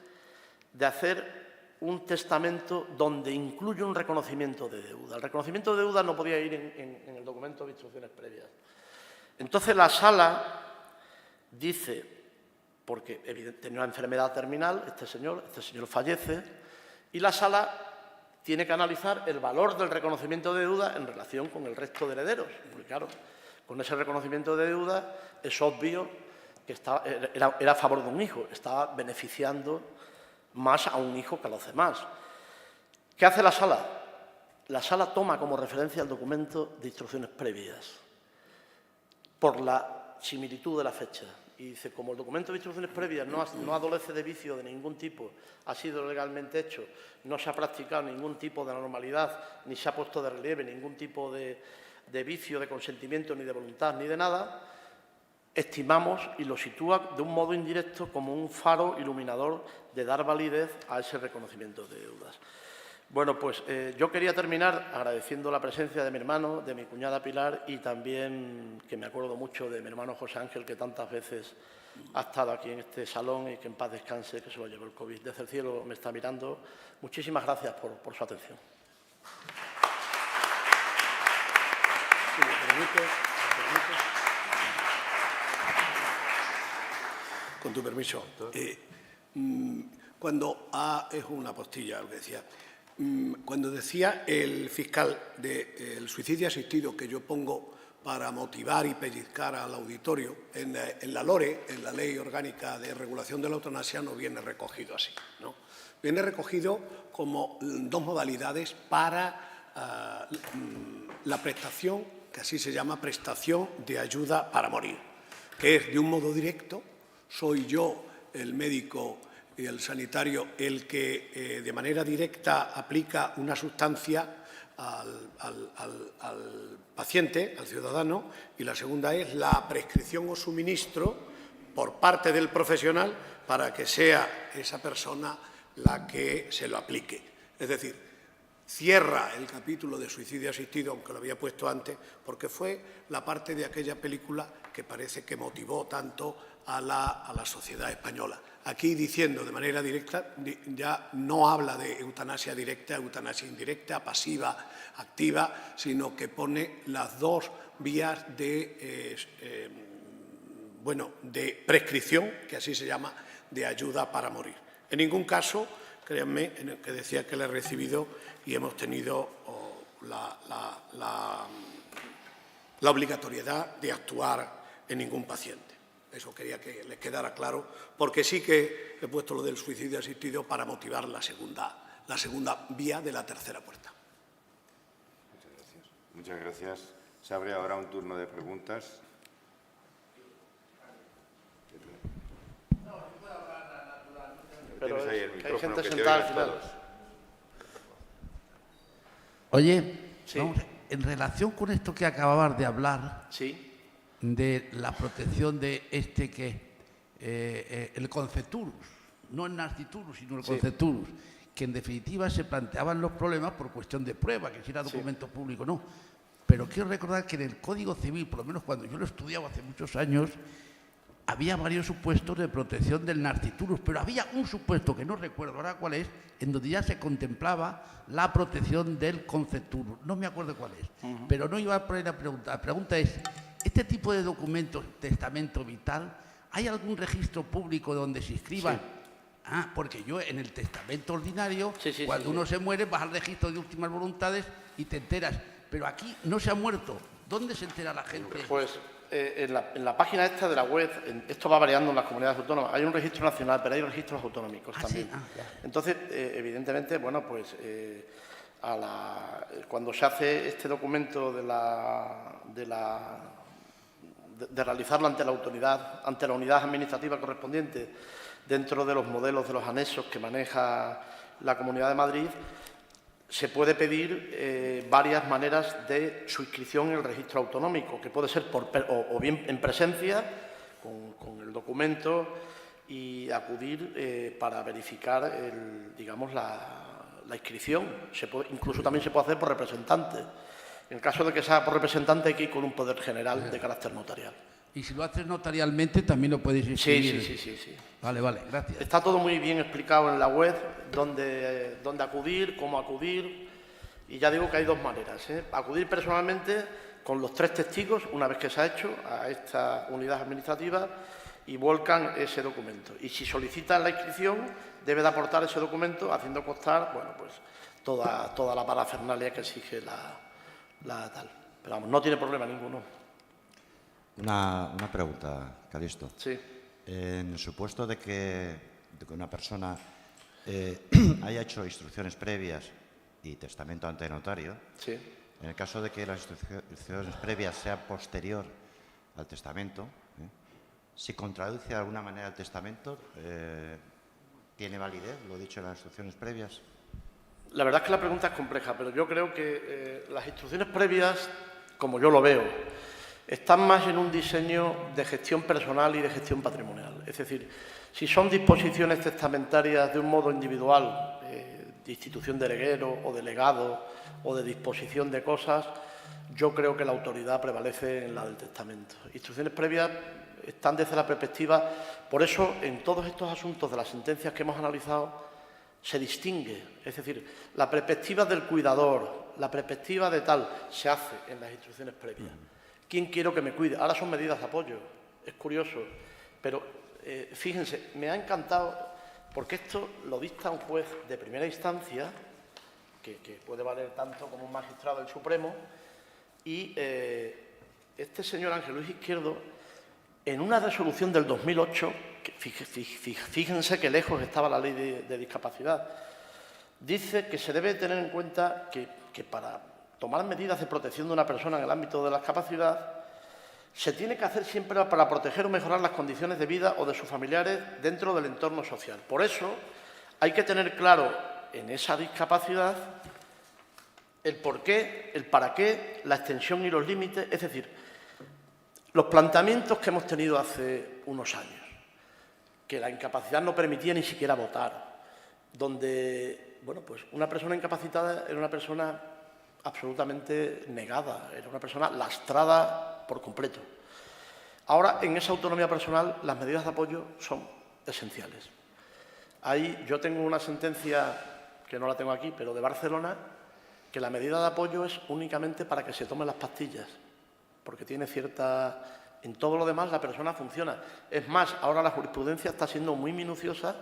de hacer un testamento donde incluye un reconocimiento de deuda. El reconocimiento de deuda no podía ir en el documento de instrucciones previas. Entonces la sala dice, porque evidentemente tenía una enfermedad terminal, este señor fallece, y la sala tiene que analizar el valor del reconocimiento de deuda en relación con el resto de herederos. Porque claro, con ese reconocimiento de deuda es obvio que era a favor de un hijo, estaba beneficiando más a un hijo que a los demás. ¿Qué hace la sala? La sala toma como referencia el documento de instrucciones previas por la similitud de la fecha. Y dice, como el documento de instrucciones previas no adolece de vicio de ningún tipo, ha sido legalmente hecho, no se ha practicado ningún tipo de anormalidad, ni se ha puesto de relieve ningún tipo de vicio, de consentimiento, ni de voluntad, ni de nada, estimamos y lo sitúa de un modo indirecto como un faro iluminador de dar validez a ese reconocimiento de deudas. Bueno, pues yo quería terminar agradeciendo la presencia de mi hermano, de mi cuñada Pilar y también, que me acuerdo mucho, de mi hermano José Ángel, que tantas veces ha estado aquí en este salón y que en paz descanse, que se lo llevó el COVID. Desde el cielo me está mirando. Muchísimas gracias por su atención. Si me permite. Con tu permiso. Es una postilla lo que decía. Cuando decía el fiscal del suicidio asistido que yo pongo para motivar y pellizcar al auditorio, en la LORE, en la Ley Orgánica de Regulación de la Eutanasia, no viene recogido así, ¿no? Viene recogido como dos modalidades para la prestación, que así se llama, prestación de ayuda para morir, que es de un modo directo. Soy yo, el médico y el sanitario, el que de manera directa aplica una sustancia al paciente, al ciudadano, y la segunda es la prescripción o suministro por parte del profesional para que sea esa persona la que se lo aplique. Es decir, cierra el capítulo de suicidio asistido, aunque lo había puesto antes, porque fue la parte de aquella película que parece que motivó tanto a la sociedad española. Aquí, diciendo de manera directa, ya no habla de eutanasia directa, eutanasia indirecta, pasiva, activa, sino que pone las dos vías de prescripción, que así se llama, de ayuda para morir. En ningún caso, créanme, en el que decía que le he recibido y hemos tenido la obligatoriedad de actuar en ningún paciente. Eso quería que les quedara claro, porque sí que he puesto lo del suicidio asistido para motivar la segunda vía de la tercera puerta. Muchas gracias. Muchas gracias. Se abre ahora un turno de preguntas. Pero Tienes ahí el hay micrófono, gente que te sentada al oigan final. todos. Oye, Sí. vamos, en relación con esto que acababas de hablar, Sí. de la protección de el concepturus, no el nasciturus, sino el Sí. concepturus, que en definitiva se planteaban los problemas por cuestión de prueba, que si era documento público o no. Pero quiero recordar que en el Código Civil, por lo menos cuando yo lo estudiaba hace muchos años, había varios supuestos de protección del nasciturus, pero había un supuesto, que no recuerdo ahora cuál es, en donde ya se contemplaba la protección del concepturus. No me acuerdo cuál es, pero no iba a poner la pregunta. La pregunta es, ¿este tipo de documentos, testamento vital, hay algún registro público donde se inscriban? Sí. Ah, porque yo en el testamento ordinario, Sí, cuando uno se muere, vas al registro de últimas voluntades y te enteras. Pero aquí no se ha muerto. ¿Dónde se entera la gente? Pues en la página esta de la web, esto va variando en las comunidades autónomas. Hay un registro nacional, pero hay registros autonómicos también. Sí, ya. Entonces, evidentemente, bueno, pues cuando se hace este documento de realizarlo ante la autoridad, ante la unidad administrativa correspondiente, dentro de los modelos de los anexos que maneja la Comunidad de Madrid, se puede pedir varias maneras de su inscripción en el registro autonómico, que puede ser o bien en presencia, con el documento, y acudir para verificar la inscripción. Incluso también se puede hacer por representante. En el caso de que sea por representante, hay que ir con un poder general de carácter notarial. Y si lo haces notarialmente, también lo puedes inscribir. Sí. Vale, gracias. Está todo muy bien explicado en la web, dónde acudir, cómo acudir, y ya digo que hay dos maneras, ¿eh? Acudir personalmente con los 3 testigos, una vez que se ha hecho, a esta unidad administrativa, y volcan ese documento. Y si solicitan la inscripción, debe de aportar ese documento, haciendo constar, bueno, pues toda la parafernalia que exige la tal. Pero vamos, no tiene problema ninguno. Una pregunta, Calisto. Sí. En el supuesto de que una persona haya hecho instrucciones previas y testamento ante notario, Sí. en el caso de que las instrucciones previas sean posterior al testamento, si contradice de alguna manera el testamento, ¿tiene validez lo dicho en las instrucciones previas? La verdad es que la pregunta es compleja, pero yo creo que las instrucciones previas, como yo lo veo, están más en un diseño de gestión personal y de gestión patrimonial. Es decir, si son disposiciones testamentarias de un modo individual, institución de heredero o de legado o de disposición de cosas, yo creo que la autoridad prevalece en la del testamento. Instrucciones previas están desde la perspectiva, por eso en todos estos asuntos de las sentencias que hemos analizado se distingue, es decir, la perspectiva del cuidador, la perspectiva de tal, se hace en las instrucciones previas. ¿Quién quiero que me cuide? Ahora son medidas de apoyo, es curioso, pero fíjense, me ha encantado, porque esto lo dicta un juez de primera instancia, que puede valer tanto como un magistrado del Supremo, y este señor Ángel Luis Izquierdo, en una resolución del 2008, fíjense que lejos estaba la ley de discapacidad, dice que se debe tener en cuenta que para tomar medidas de protección de una persona en el ámbito de la discapacidad se tiene que hacer siempre para proteger o mejorar las condiciones de vida o de sus familiares dentro del entorno social. Por eso hay que tener claro en esa discapacidad el porqué, el para qué, la extensión y los límites, es decir, los planteamientos que hemos tenido hace unos años, que la incapacidad no permitía ni siquiera votar, donde, bueno, pues una persona incapacitada era una persona absolutamente negada, era una persona lastrada por completo. Ahora, en esa autonomía personal, las medidas de apoyo son esenciales. Ahí yo tengo una sentencia, que no la tengo aquí, pero de Barcelona, que la medida de apoyo es únicamente para que se tomen las pastillas, porque tiene cierta... En todo lo demás la persona funciona. Es más, ahora la jurisprudencia está siendo muy minuciosa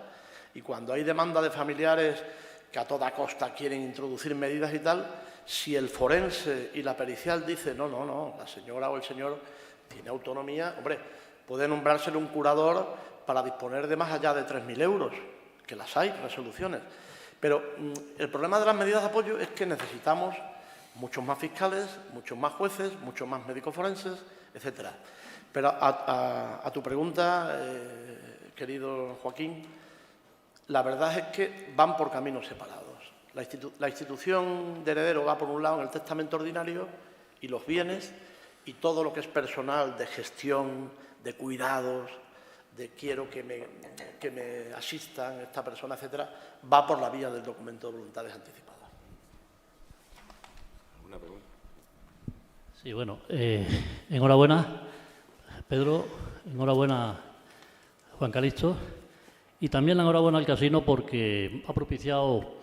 y cuando hay demanda de familiares que a toda costa quieren introducir medidas y tal, si el forense y la pericial dice no, la señora o el señor tiene autonomía, hombre, puede nombrársele un curador para disponer de más allá de 3.000 euros, que las hay, resoluciones. Pero el problema de las medidas de apoyo es que necesitamos muchos más fiscales, muchos más jueces, muchos más médicos forenses, etcétera. Pero a tu pregunta, querido Joaquín, la verdad es que van por caminos separados. La institución de heredero va por un lado en el testamento ordinario y los bienes y todo lo que es personal de gestión, de cuidados, de quiero que me asistan esta persona, etcétera, va por la vía del documento de voluntades anticipadas. ¿Alguna pregunta? Sí, bueno, enhorabuena, Pedro, enhorabuena, Juan Calixto, y también enhorabuena al casino porque ha propiciado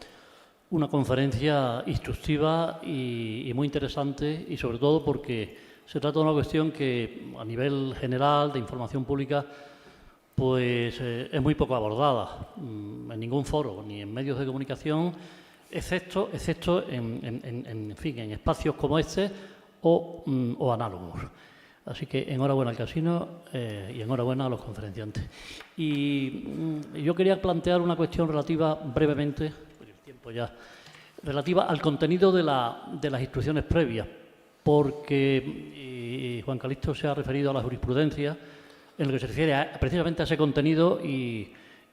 una conferencia instructiva y muy interesante, y sobre todo porque se trata de una cuestión que a nivel general de información pública pues es muy poco abordada en ningún foro, ni en medios de comunicación, excepto en espacios como este o análogos. Así que enhorabuena al casino y enhorabuena a los conferenciantes. Y yo quería plantear una cuestión relativa brevemente, por el tiempo ya, relativa al contenido de las instrucciones previas, porque Juan Calixto se ha referido a la jurisprudencia en lo que se refiere precisamente a ese contenido y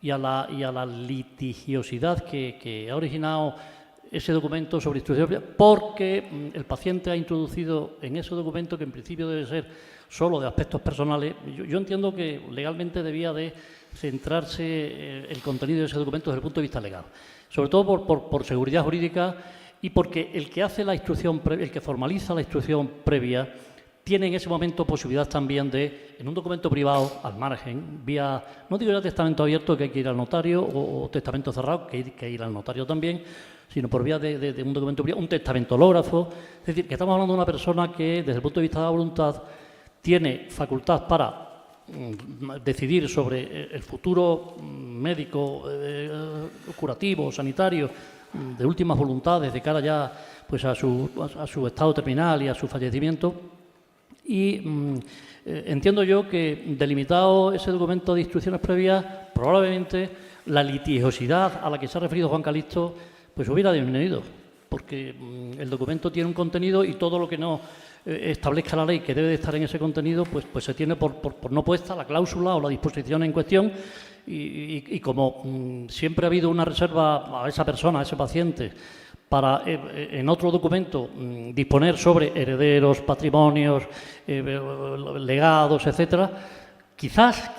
a la litigiosidad que ha originado ese documento sobre instrucciones, porque el paciente ha introducido en ese documento, que en principio debe ser solo de aspectos personales, yo entiendo que legalmente debía de centrarse el contenido de ese documento desde el punto de vista legal, sobre todo por seguridad jurídica y porque el que hace la instrucción, el que formaliza la instrucción previa, tiene en ese momento posibilidad también de, en un documento privado, al margen, vía, no digo ya testamento abierto, que hay que ir al notario, o testamento cerrado, que hay que ir al notario también, sino por vía de un documento privado, un testamento hológrafo. Es decir, que estamos hablando de una persona que, desde el punto de vista de la voluntad, tiene facultad para decidir sobre el futuro médico, curativo, sanitario, de últimas voluntades, de cara ya pues a su estado terminal y a su fallecimiento. Y entiendo yo que, delimitado ese documento de instrucciones previas, probablemente la litigiosidad a la que se ha referido Juan Calixto pues hubiera disminuido, porque el documento tiene un contenido y todo lo que no establezca la ley que debe de estar en ese contenido, pues se tiene por no puesta la cláusula o la disposición en cuestión, y como siempre ha habido una reserva a esa persona, a ese paciente, para en otro documento disponer sobre herederos, patrimonios, legados, etcétera, Quizás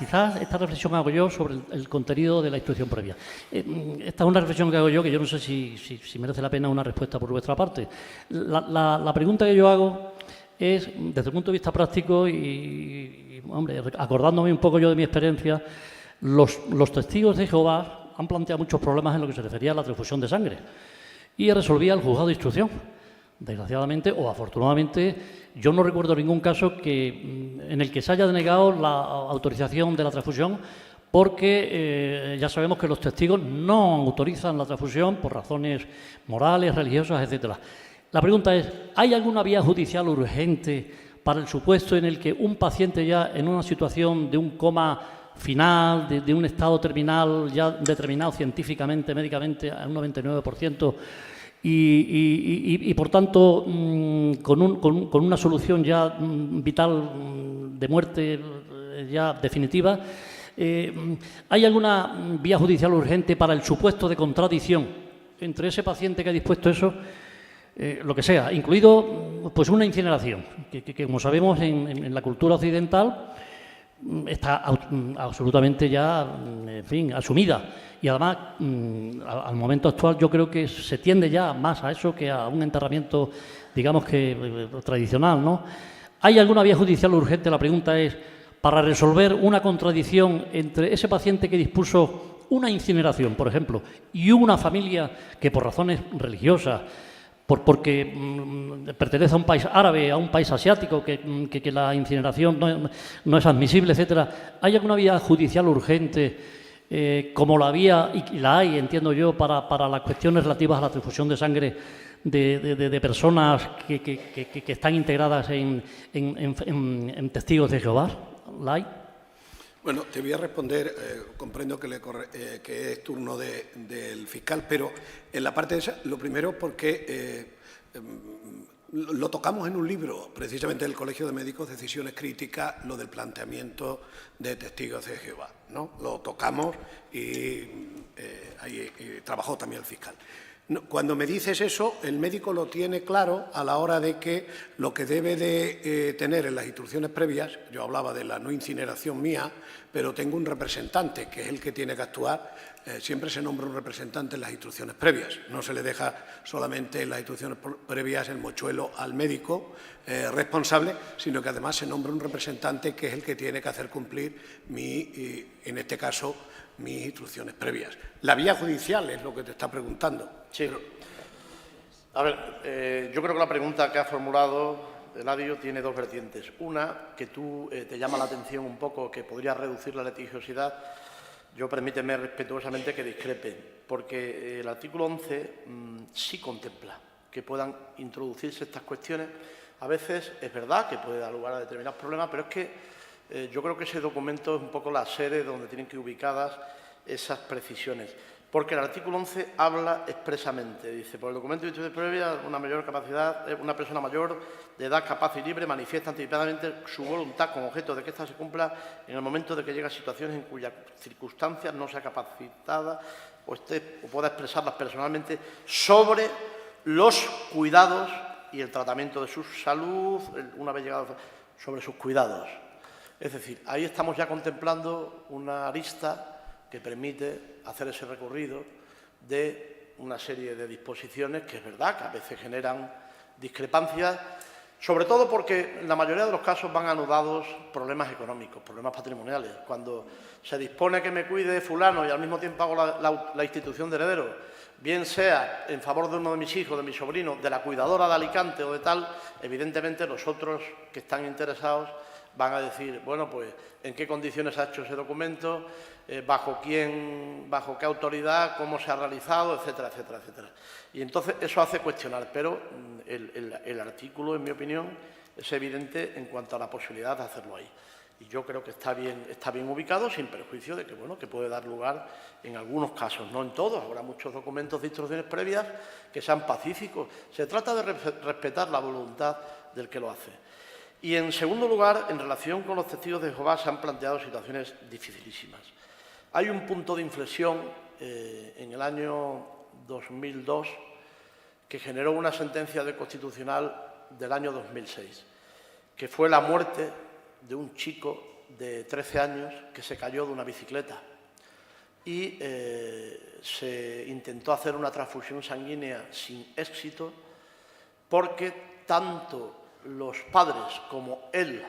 esta reflexión hago yo sobre el contenido de la instrucción previa. Esta es una reflexión que hago yo, que yo no sé si merece la pena una respuesta por vuestra parte. La pregunta que yo hago es, desde el punto de vista práctico y hombre, acordándome un poco yo de mi experiencia, los testigos de Jehová han planteado muchos problemas en lo que se refería a la transfusión de sangre y resolvía el juzgado de instrucción. Desgraciadamente o afortunadamente, yo no recuerdo ningún caso en el que se haya denegado la autorización de la transfusión porque ya sabemos que los testigos no autorizan la transfusión por razones morales, religiosas, etcétera. La pregunta es, ¿hay alguna vía judicial urgente para el supuesto en el que un paciente ya en una situación de un coma final, de un estado terminal ya determinado científicamente, médicamente, a un 99%, y por tanto, con una solución ya vital de muerte ya definitiva, ¿hay alguna vía judicial urgente para el supuesto de contradicción entre ese paciente que ha dispuesto eso, lo que sea, incluido pues una incineración, que como sabemos en la cultura occidental está absolutamente ya, en fin, asumida. Y además, al momento actual, yo creo que se tiende ya más a eso que a un enterramiento, digamos que tradicional, ¿no? ¿Hay alguna vía judicial urgente? La pregunta es, para resolver una contradicción entre ese paciente que dispuso una incineración, por ejemplo, y una familia que por razones religiosas, porque pertenece a un país árabe, a un país asiático, que la incineración no es admisible, etcétera. ¿Hay alguna vía judicial urgente, como la había y la hay, entiendo yo, para las cuestiones relativas a la transfusión de sangre de personas que están integradas en testigos de Jehová? ¿La hay? Bueno, te voy a responder, comprendo que es turno del fiscal, pero en la parte de esa, lo primero porque lo tocamos en un libro, precisamente del Colegio de Médicos, Decisiones Críticas, lo del planteamiento de testigos de Jehová, ¿no? Lo tocamos y ahí trabajó también el fiscal. Cuando me dices eso, el médico lo tiene claro a la hora de que lo que debe de tener en las instrucciones previas, yo hablaba de la no incineración mía, pero tengo un representante que es el que tiene que actuar, siempre se nombra un representante en las instrucciones previas, no se le deja solamente en las instrucciones previas el mochuelo al médico responsable, sino que además se nombra un representante que es el que tiene que hacer cumplir en este caso, mis instrucciones previas. La vía judicial es lo que te está preguntando. Sí. A ver, yo creo que la pregunta que ha formulado Eladio tiene dos vertientes. Una, que tú te llama la atención un poco, que podría reducir la litigiosidad. Yo permíteme respetuosamente que discrepe, porque el artículo 11 sí contempla que puedan introducirse estas cuestiones. A veces es verdad que puede dar lugar a determinados problemas, pero es que yo creo que ese documento es un poco la sede donde tienen que ir ubicadas esas precisiones. Porque el artículo 11 habla expresamente, dice, por el documento de instrucción previa, una mayor capacidad, una persona mayor de edad capaz y libre manifiesta anticipadamente su voluntad con objeto de que ésta se cumpla en el momento de que llega a situaciones en cuyas circunstancias no sea capacitada o pueda expresarlas personalmente sobre los cuidados y el tratamiento de su salud, una vez llegado sobre sus cuidados. Es decir, ahí estamos ya contemplando una arista que permite hacer ese recorrido de una serie de disposiciones que es verdad que a veces generan discrepancias, sobre todo porque en la mayoría de los casos van anudados problemas económicos, problemas patrimoniales. Cuando se dispone que me cuide fulano y al mismo tiempo hago la institución de heredero, bien sea en favor de uno de mis hijos, de mis sobrinos, de la cuidadora de Alicante o de tal, evidentemente los otros que están interesados van a decir, bueno, pues, ¿en qué condiciones ha hecho ese documento? ¿Bajo quién, bajo qué autoridad? ¿Cómo se ha realizado? Etcétera, etcétera, etcétera. Y entonces eso hace cuestionar, pero el artículo, en mi opinión, es evidente en cuanto a la posibilidad de hacerlo ahí. Y yo creo que está bien ubicado, sin perjuicio de que, bueno, que puede dar lugar en algunos casos, no en todos. Habrá muchos documentos de instrucciones previas que sean pacíficos. Se trata de respetar la voluntad del que lo hace. Y, en segundo lugar, en relación con los testigos de Jehová se han planteado situaciones dificilísimas. Hay un punto de inflexión en el año 2002 que generó una sentencia de Constitucional del año 2006, que fue la muerte de un chico de 13 años que se cayó de una bicicleta y se intentó hacer una transfusión sanguínea sin éxito porque tanto los padres como él,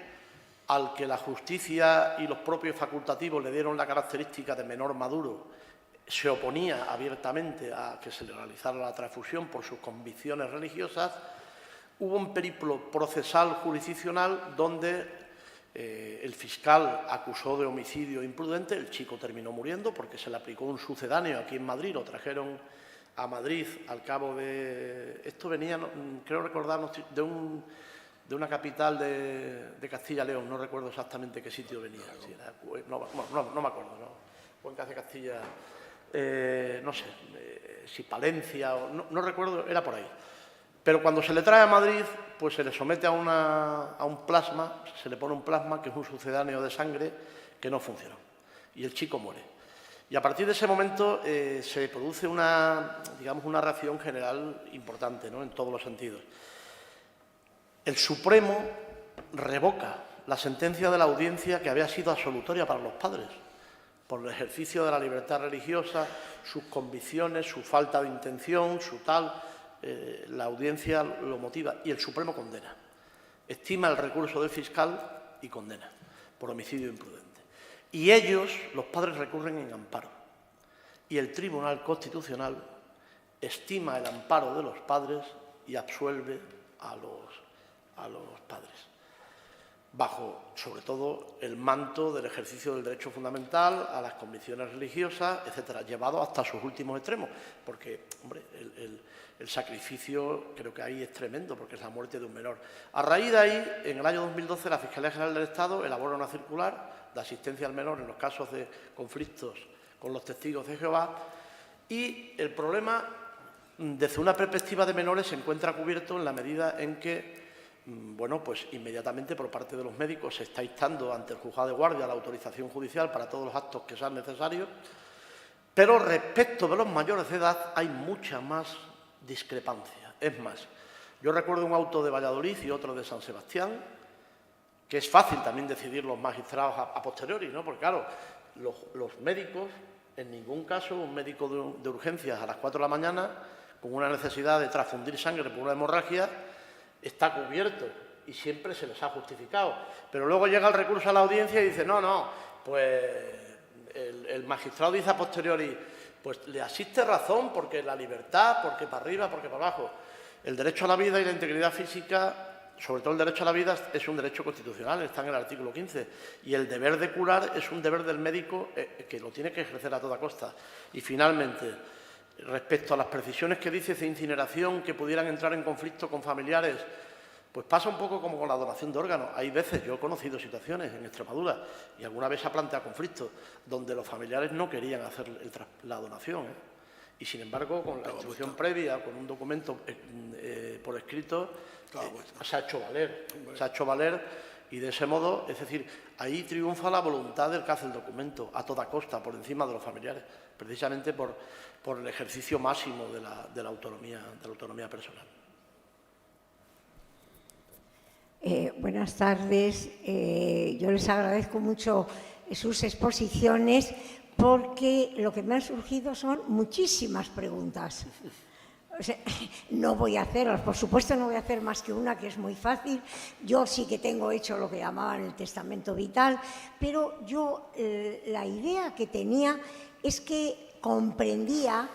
al que la justicia y los propios facultativos le dieron la característica de menor maduro, se oponía abiertamente a que se le realizara la transfusión por sus convicciones religiosas. Hubo un periplo procesal jurisdiccional donde el fiscal acusó de homicidio imprudente, el chico terminó muriendo porque se le aplicó un sucedáneo aquí en Madrid, lo trajeron a Madrid al cabo de... Esto venía, creo recordar, de una capital de Castilla y León, no recuerdo exactamente qué sitio venía. Si era, no me acuerdo, ¿no? Cuenca de Castilla, no sé, si Palencia, no recuerdo, era por ahí. Pero cuando se le trae a Madrid, pues se le somete a un plasma, se le pone un plasma que es un sucedáneo de sangre que no funcionó. Y el chico muere. Y a partir de ese momento se produce una reacción general importante, ¿no?, en todos los sentidos. El Supremo revoca la sentencia de la audiencia que había sido absolutoria para los padres, por el ejercicio de la libertad religiosa, sus convicciones, su falta de intención, su tal... la audiencia lo motiva y el Supremo condena. Estima el recurso del fiscal y condena por homicidio imprudente. Y ellos, los padres, recurren en amparo. Y el Tribunal Constitucional estima el amparo de los padres y absuelve a los padres, bajo, sobre todo, el manto del ejercicio del derecho fundamental a las convicciones religiosas, etcétera, llevado hasta sus últimos extremos, porque, hombre, el sacrificio creo que ahí es tremendo, porque es la muerte de un menor. A raíz de ahí, en el año 2012, la Fiscalía General del Estado elabora una circular de asistencia al menor en los casos de conflictos con los testigos de Jehová, y el problema, desde una perspectiva de menores, se encuentra cubierto en la medida en que, bueno, pues inmediatamente por parte de los médicos se está instando ante el juzgado de guardia la autorización judicial para todos los actos que sean necesarios, pero respecto de los mayores de edad hay mucha más discrepancia. Es más, yo recuerdo un auto de Valladolid y otro de San Sebastián, que es fácil también decidir los magistrados a posteriori, ¿no? Porque claro, los médicos, en ningún caso un médico de urgencias a las 4 de la mañana con una necesidad de transfundir sangre por una hemorragia está cubierto y siempre se les ha justificado. Pero luego llega el recurso a la audiencia y dice, no, pues el magistrado dice a posteriori, pues le asiste razón porque la libertad, porque para arriba, porque para abajo. El derecho a la vida y la integridad física, sobre todo el derecho a la vida, es un derecho constitucional, está en el artículo 15. Y el deber de curar es un deber del médico que lo tiene que ejercer a toda costa. Y finalmente, respecto a las precisiones que dice de incineración que pudieran entrar en conflicto con familiares, pues pasa un poco como con la donación de órganos. Hay veces, yo he conocido situaciones en Extremadura y alguna vez se ha planteado conflictos donde los familiares no querían hacer la donación, y sin embargo con la instrucción previa, con un documento por escrito, se ha hecho valer y de ese modo, es decir, ahí triunfa la voluntad del que hace el documento a toda costa, por encima de los familiares, precisamente por el ejercicio máximo de la autonomía personal. Buenas tardes. Yo les agradezco mucho sus exposiciones porque lo que me han surgido son muchísimas preguntas. O sea, no voy a hacerlas, por supuesto no voy a hacer más que una, que es muy fácil. Yo sí que tengo hecho lo que llamaban el testamento vital, pero yo la idea que tenía es que comprendía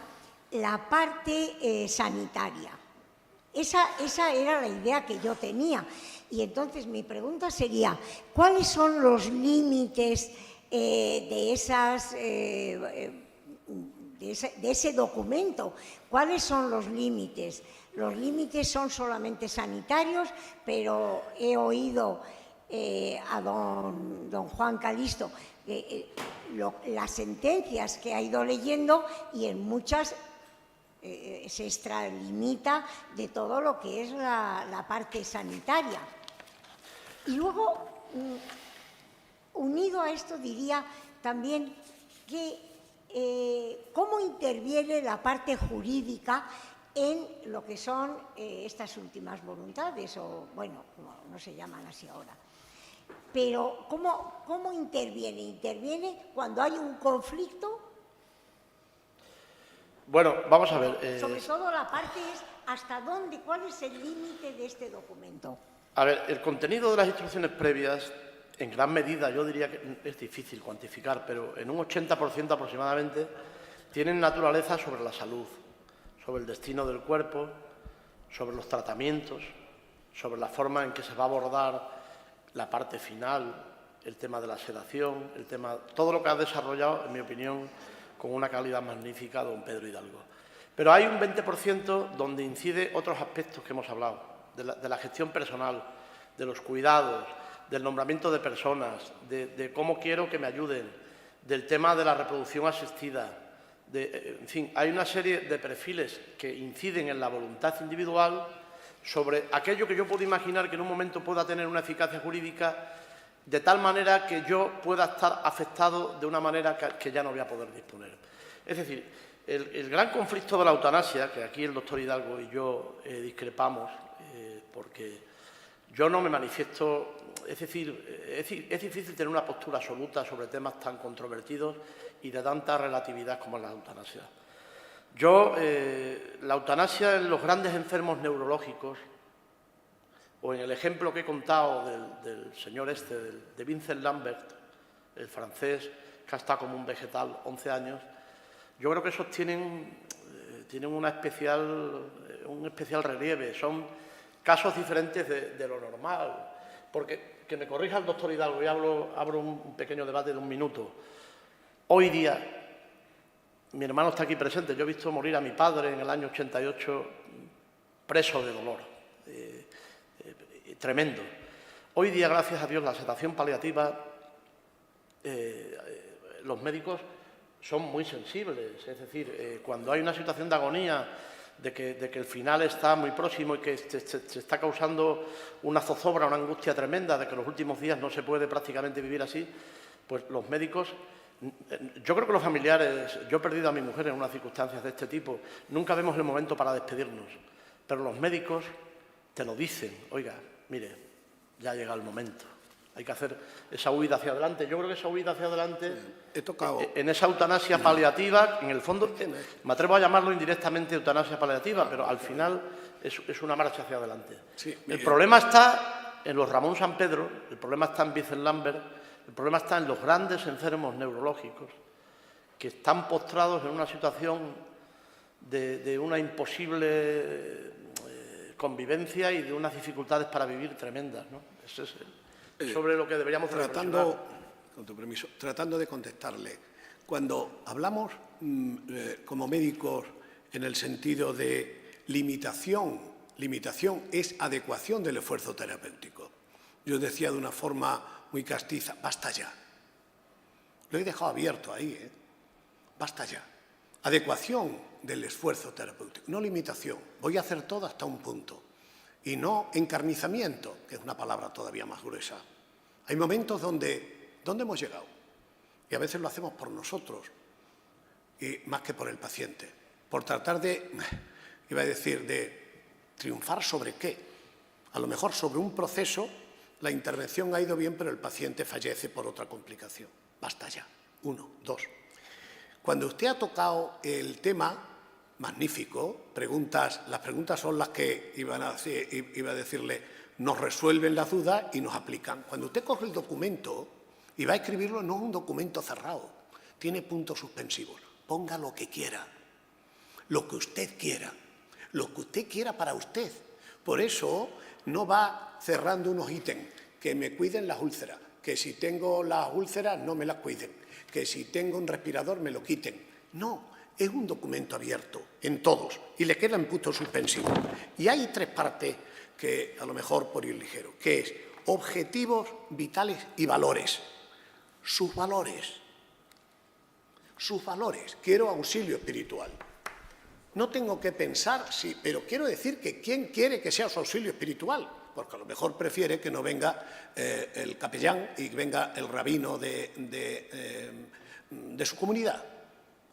la parte sanitaria. Esa era la idea que yo tenía. Y entonces mi pregunta sería, ¿cuáles son los límites de ese documento? ¿Cuáles son los límites? Los límites son solamente sanitarios, pero he oído a don Juan Calisto las sentencias que ha ido leyendo y en muchas se extralimita de todo lo que es la parte sanitaria. Y luego, unido a esto, diría también que cómo interviene la parte jurídica en lo que son estas últimas voluntades, o bueno, no se llaman así ahora. Pero ¿cómo interviene? ¿Interviene cuando hay un conflicto? Bueno, vamos a ver. Sobre todo la parte es hasta dónde, cuál es el límite de este documento. A ver, el contenido de las instrucciones previas, en gran medida, yo diría que es difícil cuantificar, pero en un 80% aproximadamente, tienen naturaleza sobre la salud, sobre el destino del cuerpo, sobre los tratamientos, sobre la forma en que se va a abordar la parte final, el tema de la sedación, todo lo que ha desarrollado, en mi opinión, con una calidad magnífica don Pedro Hidalgo. Pero hay un 20% donde incide otros aspectos que hemos hablado, de la gestión personal, de los cuidados, del nombramiento de personas, de cómo quiero que me ayuden, del tema de la reproducción asistida. En fin, hay una serie de perfiles que inciden en la voluntad individual sobre aquello que yo puedo imaginar que en un momento pueda tener una eficacia jurídica de tal manera que yo pueda estar afectado de una manera que ya no voy a poder disponer. Es decir, el gran conflicto de la eutanasia, que aquí el doctor Hidalgo y yo discrepamos, porque yo no me manifiesto, es decir, es difícil tener una postura absoluta sobre temas tan controvertidos y de tanta relatividad como es la eutanasia. Yo, la eutanasia en los grandes enfermos neurológicos, o en el ejemplo que he contado del señor de Vincent Lambert, el francés, que ha estado como un vegetal 11 años, yo creo que esos tienen un especial relieve, son casos diferentes de lo normal. Porque, que me corrija el doctor Hidalgo, y abro un pequeño debate de un minuto. Hoy día, mi hermano está aquí presente, yo he visto morir a mi padre en el año 88 preso de dolor. Tremendo. Hoy día, gracias a Dios, la sedación paliativa, los médicos son muy sensibles. Es decir, cuando hay una situación de agonía, de que el final está muy próximo y que se está causando una zozobra, una angustia tremenda, de que los últimos días no se puede prácticamente vivir así, pues los médicos, yo creo que los familiares, yo he perdido a mi mujer en unas circunstancias de este tipo, nunca vemos el momento para despedirnos, pero los médicos te lo dicen, oiga, mire, ya ha llegado el momento. Hay que hacer esa huida hacia adelante. Yo creo que esa huida hacia adelante, en esa eutanasia paliativa, en el fondo, me atrevo a llamarlo indirectamente eutanasia paliativa, pero al final es una marcha hacia adelante. Sí, el problema está en los Ramón San Pedro, el problema está en Vincent Lambert, el problema está en los grandes enfermos neurológicos que están postrados en una situación de una imposible convivencia y de unas dificultades para vivir tremendas, ¿no? Ese es sobre lo que deberíamos reflexionar. Con tu permiso, tratando de contestarle, cuando hablamos como médicos en el sentido de limitación es adecuación del esfuerzo terapéutico. Yo decía de una forma muy castiza, basta ya. Lo he dejado abierto ahí, basta ya. Adecuación del esfuerzo terapéutico, no limitación. Voy a hacer todo hasta un punto. Y no encarnizamiento, que es una palabra todavía más gruesa. Hay momentos donde hemos llegado, y a veces lo hacemos por nosotros, y más que por el paciente, por tratar de triunfar sobre qué. A lo mejor sobre un proceso la intervención ha ido bien, pero el paciente fallece por otra complicación. Basta ya. 1, 2. Cuando usted ha tocado el tema, magnífico, las preguntas son las que iba a decirle, nos resuelven las dudas y nos aplican. Cuando usted coge el documento y va a escribirlo, no es un documento cerrado, tiene puntos suspensivos. Ponga lo que quiera, lo que usted quiera para usted. Por eso no va cerrando unos ítems, que me cuiden las úlceras, que si tengo las úlceras no me las cuiden, que si tengo un respirador me lo quiten. No. Es un documento abierto en todos y le quedan puntos suspensivos. Y hay 3 partes que, a lo mejor por ir ligero, que es objetivos vitales y valores. Sus valores. Quiero auxilio espiritual. No tengo que pensar, sí, pero quiero decir que ¿quién quiere que sea su auxilio espiritual? Porque a lo mejor prefiere que no venga el capellán y venga el rabino de su comunidad.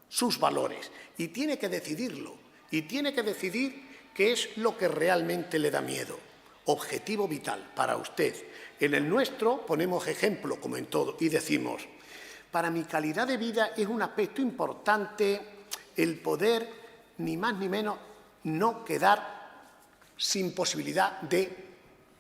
Sus valores, y tiene que decidirlo, y tiene que decidir qué es lo que realmente le da miedo. objetivo vital para usted. En el nuestro ponemos ejemplo, como en todo, y decimos, para mi calidad de vida es un aspecto importante el poder, ni más ni menos, no quedar sin posibilidad de,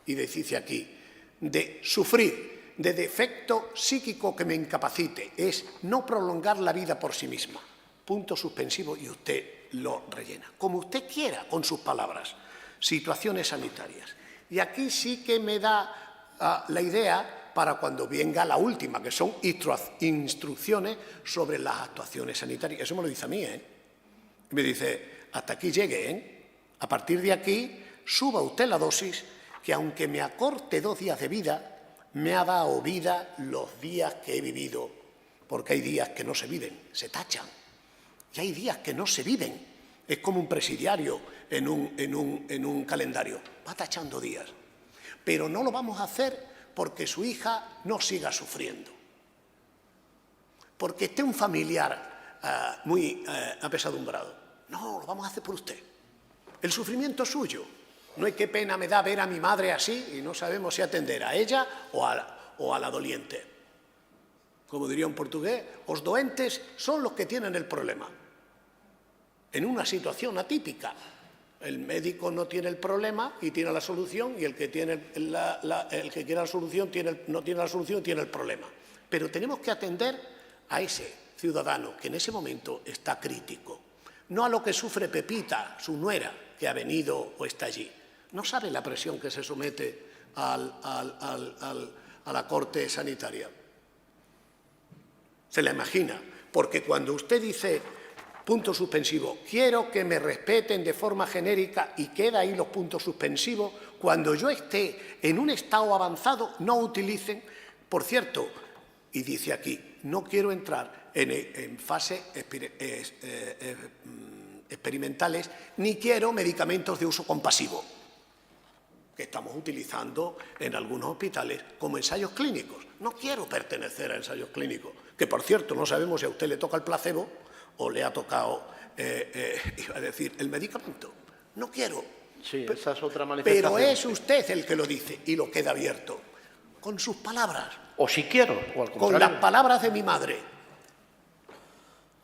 y decirse aquí, de sufrir, de defecto psíquico que me incapacite, es no prolongar la vida por sí misma. Punto suspensivo y usted lo rellena, como usted quiera, con sus palabras. Situaciones sanitarias. Y aquí sí que me da la idea para cuando venga la última, que son instrucciones sobre las actuaciones sanitarias. Eso me lo dice a mí, ¿eh? Me dice, hasta aquí llegue, ¿eh? A partir de aquí, suba usted la dosis, que aunque me acorte 2 días de vida, me ha dado vida los días que he vivido, porque hay días que no se viven, se tachan. Y hay días que no se viven. Es como un presidiario en un calendario. Va tachando días. Pero no lo vamos a hacer porque su hija no siga sufriendo. Porque esté un familiar muy apesadumbrado. No, lo vamos a hacer por usted. El sufrimiento es suyo. No hay qué pena me da ver a mi madre así y no sabemos si atender a ella o a la doliente. Como diría un portugués, os doentes son los que tienen el problema. En una situación atípica, el médico no tiene el problema y tiene la solución, y el que quiere la solución no tiene la solución y tiene el problema. Pero tenemos que atender a ese ciudadano que en ese momento está crítico, no a lo que sufre Pepita, su nuera, que ha venido o está allí. No sabe la presión que se somete a la corte sanitaria. Se la imagina, porque cuando usted dice, punto suspensivo, quiero que me respeten de forma genérica y queda ahí los puntos suspensivos, cuando yo esté en un estado avanzado, no utilicen, por cierto, y dice aquí, no quiero entrar en fases experimentales, ni quiero medicamentos de uso compasivo, que estamos utilizando en algunos hospitales como ensayos clínicos. No quiero pertenecer a ensayos clínicos, que por cierto no sabemos si a usted le toca el placebo o le ha tocado, iba a decir, el medicamento. No quiero. Sí, esa es otra manifestación. Pero es usted el que lo dice y lo queda abierto. Con sus palabras. O si quiero, o al contrario. Con las palabras de mi madre,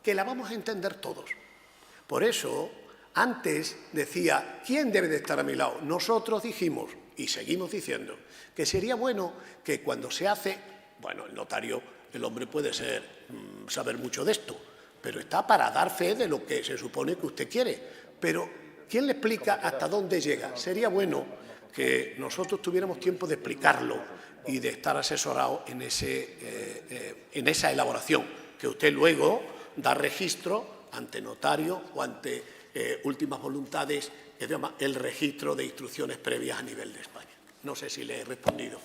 que la vamos a entender todos. Por eso, antes decía, ¿quién debe de estar a mi lado? Nosotros dijimos, y seguimos diciendo, que sería bueno que cuando se hace, bueno, el notario, el hombre puede saber mucho de esto, pero está para dar fe de lo que se supone que usted quiere. Pero, ¿quién le explica hasta dónde llega? Sería bueno que nosotros tuviéramos tiempo de explicarlo y de estar asesorados en esa elaboración, que usted luego da registro ante notario o ante últimas voluntades, que se llama el registro de instrucciones previas a nivel de España. No sé si le he respondido,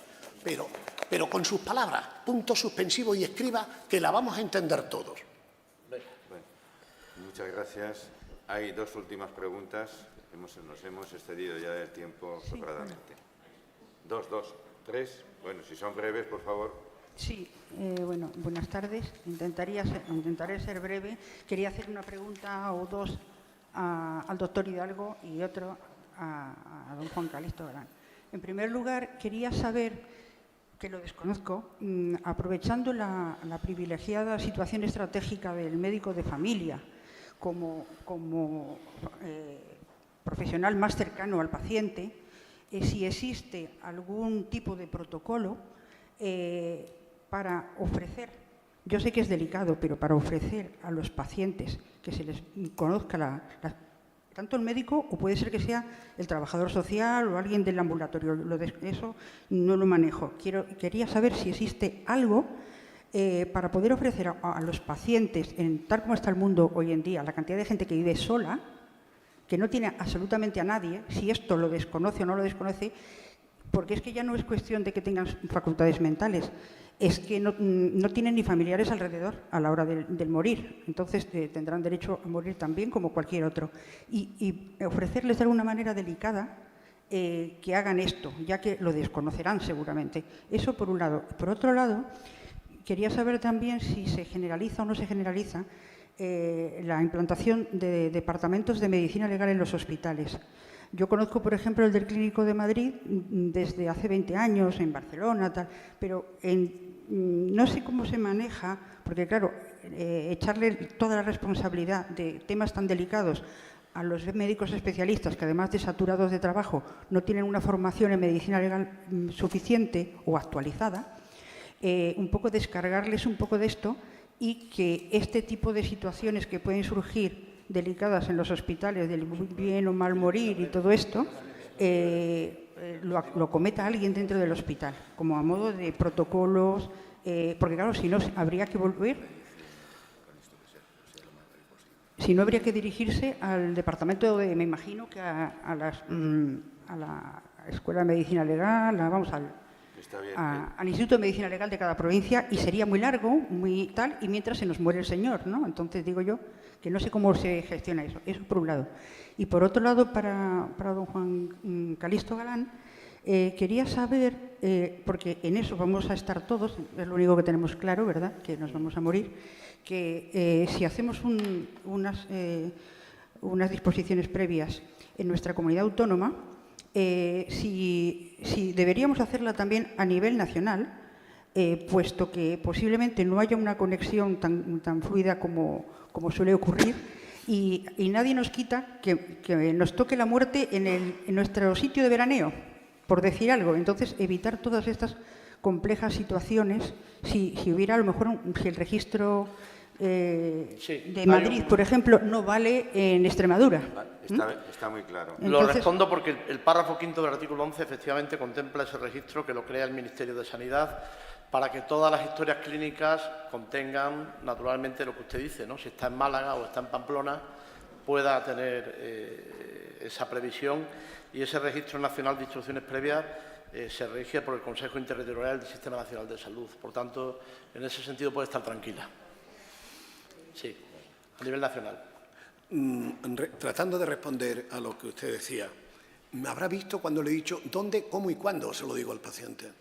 pero con sus palabras, punto suspensivo y escriba, que la vamos a entender todos. Muchas gracias. Hay 2 últimas preguntas. Nos hemos excedido ya del tiempo sobradamente. 2, 3. Bueno, si son breves, por favor. Sí, bueno, buenas tardes. Intentaré ser breve. Quería hacer una pregunta o 2 al doctor Hidalgo y otro a don Juan Calixto Galán. En primer lugar, quería saber, que lo desconozco, aprovechando la privilegiada situación estratégica del médico de familia como profesional más cercano al paciente, si existe algún tipo de protocolo para ofrecer, yo sé que es delicado, pero para ofrecer a los pacientes que se les conozca tanto el médico, o puede ser que sea el trabajador social o alguien del ambulatorio, eso no lo manejo. Quería saber si existe algo para poder ofrecer a los pacientes, tal como está el mundo hoy en día, la cantidad de gente que vive sola, que no tiene absolutamente a nadie, si esto lo desconoce o no lo desconoce, porque es que ya no es cuestión de que tengan facultades mentales, es que no tienen ni familiares alrededor a la hora del morir. Entonces tendrán derecho a morir también como cualquier otro. Y ofrecerles de alguna manera delicada que hagan esto, ya que lo desconocerán seguramente. Eso por un lado. Por otro lado, quería saber también si se generaliza o no se generaliza la implantación de departamentos de medicina legal en los hospitales. Yo conozco, por ejemplo, el del Clínico de Madrid desde hace 20 años, en Barcelona, tal, pero no sé cómo se maneja, porque claro, echarle toda la responsabilidad de temas tan delicados a los médicos especialistas, que además de saturados de trabajo no tienen una formación en medicina legal suficiente o actualizada, un poco descargarles un poco de esto y que este tipo de situaciones que pueden surgir delicadas en los hospitales, del bien o mal morir y todo esto, lo cometa alguien dentro del hospital, como a modo de protocolos, porque claro, si no, habría que volver. Si no, habría que dirigirse al departamento me imagino que a la Escuela de Medicina Legal, al Instituto de Medicina Legal de cada provincia, y sería muy largo, muy tal, y mientras se nos muere el señor, ¿no? Entonces digo yo que no sé cómo se gestiona eso por un lado. Y por otro lado, para don Juan Calixto Galán, quería saber, porque en eso vamos a estar todos, es lo único que tenemos claro, ¿verdad?, que nos vamos a morir, que si hacemos unas disposiciones previas en nuestra comunidad autónoma, si deberíamos hacerla también a nivel nacional, puesto que posiblemente no haya una conexión tan fluida como suele ocurrir, y nadie nos quita que nos toque la muerte en nuestro sitio de veraneo, por decir algo. Entonces, evitar todas estas complejas situaciones, si hubiera a lo mejor, si el registro de Madrid, por ejemplo, no vale en Extremadura. Está muy claro. Entonces, lo respondo porque el párrafo 5º del artículo 11 efectivamente contempla ese registro que lo crea el Ministerio de Sanidad para que todas las historias clínicas contengan naturalmente lo que usted dice, ¿no? Si está en Málaga o está en Pamplona, pueda tener esa previsión, y ese registro nacional de instrucciones previas se rige por el Consejo Interterritorial del Sistema Nacional de Salud. Por tanto, en ese sentido puede estar tranquila. Sí, a nivel nacional. Tratando de responder a lo que usted decía, ¿me habrá visto cuando le he dicho dónde, cómo y cuándo se lo digo al paciente?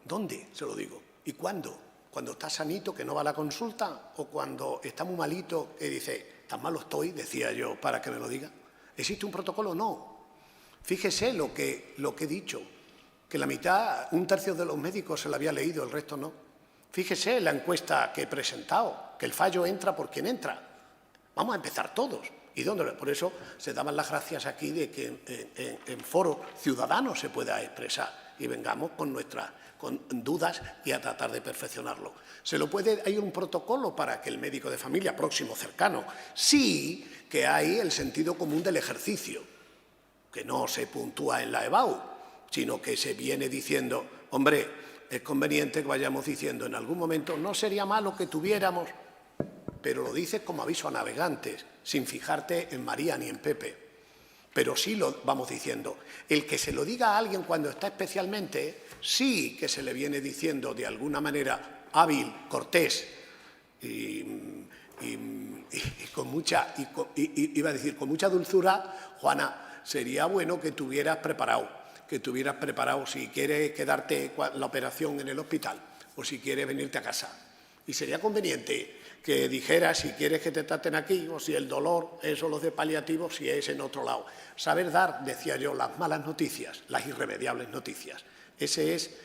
¿Dónde se lo digo? ¿Y cuándo? ¿Cuando está sanito, que no va a la consulta? ¿O cuando está muy malito, que dice, tan malo estoy, decía yo, para que me lo diga? ¿Existe un protocolo? No. Fíjese lo que he dicho, que la mitad, 1/3 de los médicos se la había leído, el resto no. Fíjese la encuesta que he presentado, que el fallo entra por quien entra. Vamos a empezar todos. ¿Y dónde? Por eso se daban las gracias aquí de que en foro ciudadano se pueda expresar y vengamos con dudas y a tratar de perfeccionarlo. ¿Hay un protocolo para que el médico de familia próximo, cercano? Sí, que hay el sentido común del ejercicio, que no se puntúa en la EBAU, sino que se viene diciendo, hombre, es conveniente que vayamos diciendo en algún momento, no sería malo que tuviéramos, pero lo dices como aviso a navegantes, sin fijarte en María ni en Pepe. Pero sí lo vamos diciendo. El que se lo diga a alguien cuando está especialmente, sí que se le viene diciendo de alguna manera hábil, cortés y con mucha, iba a decir, con mucha dulzura, Juana, sería bueno que tuvieras preparado si quieres quedarte la operación en el hospital o si quieres venirte a casa. Y sería conveniente que dijeras si quieres que te traten aquí o si el dolor es o los de paliativos, si es en otro lado. Saber dar, decía yo, las malas noticias, las irremediables noticias. Ese es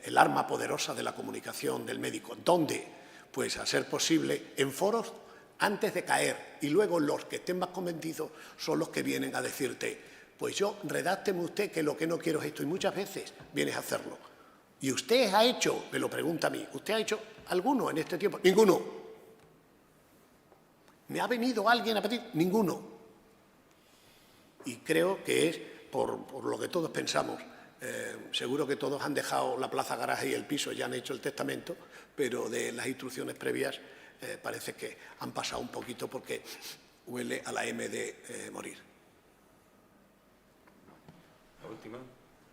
el arma poderosa de la comunicación del médico. ¿Dónde? Pues a ser posible en foros antes de caer, y luego los que estén más convencidos son los que vienen a decirte, pues yo, redácteme usted que lo que no quiero es esto, y muchas veces vienes a hacerlo. ¿Y usted ha hecho? Me lo pregunta a mí. ¿Usted ha hecho alguno en este tiempo? Ninguno. ¿Me ha venido alguien a pedir? Ninguno. Y creo que es por lo que todos pensamos. Seguro que todos han dejado la plaza garaje y el piso, ya han hecho el testamento, pero de las instrucciones previas parece que han pasado un poquito porque huele a la M de morir. Última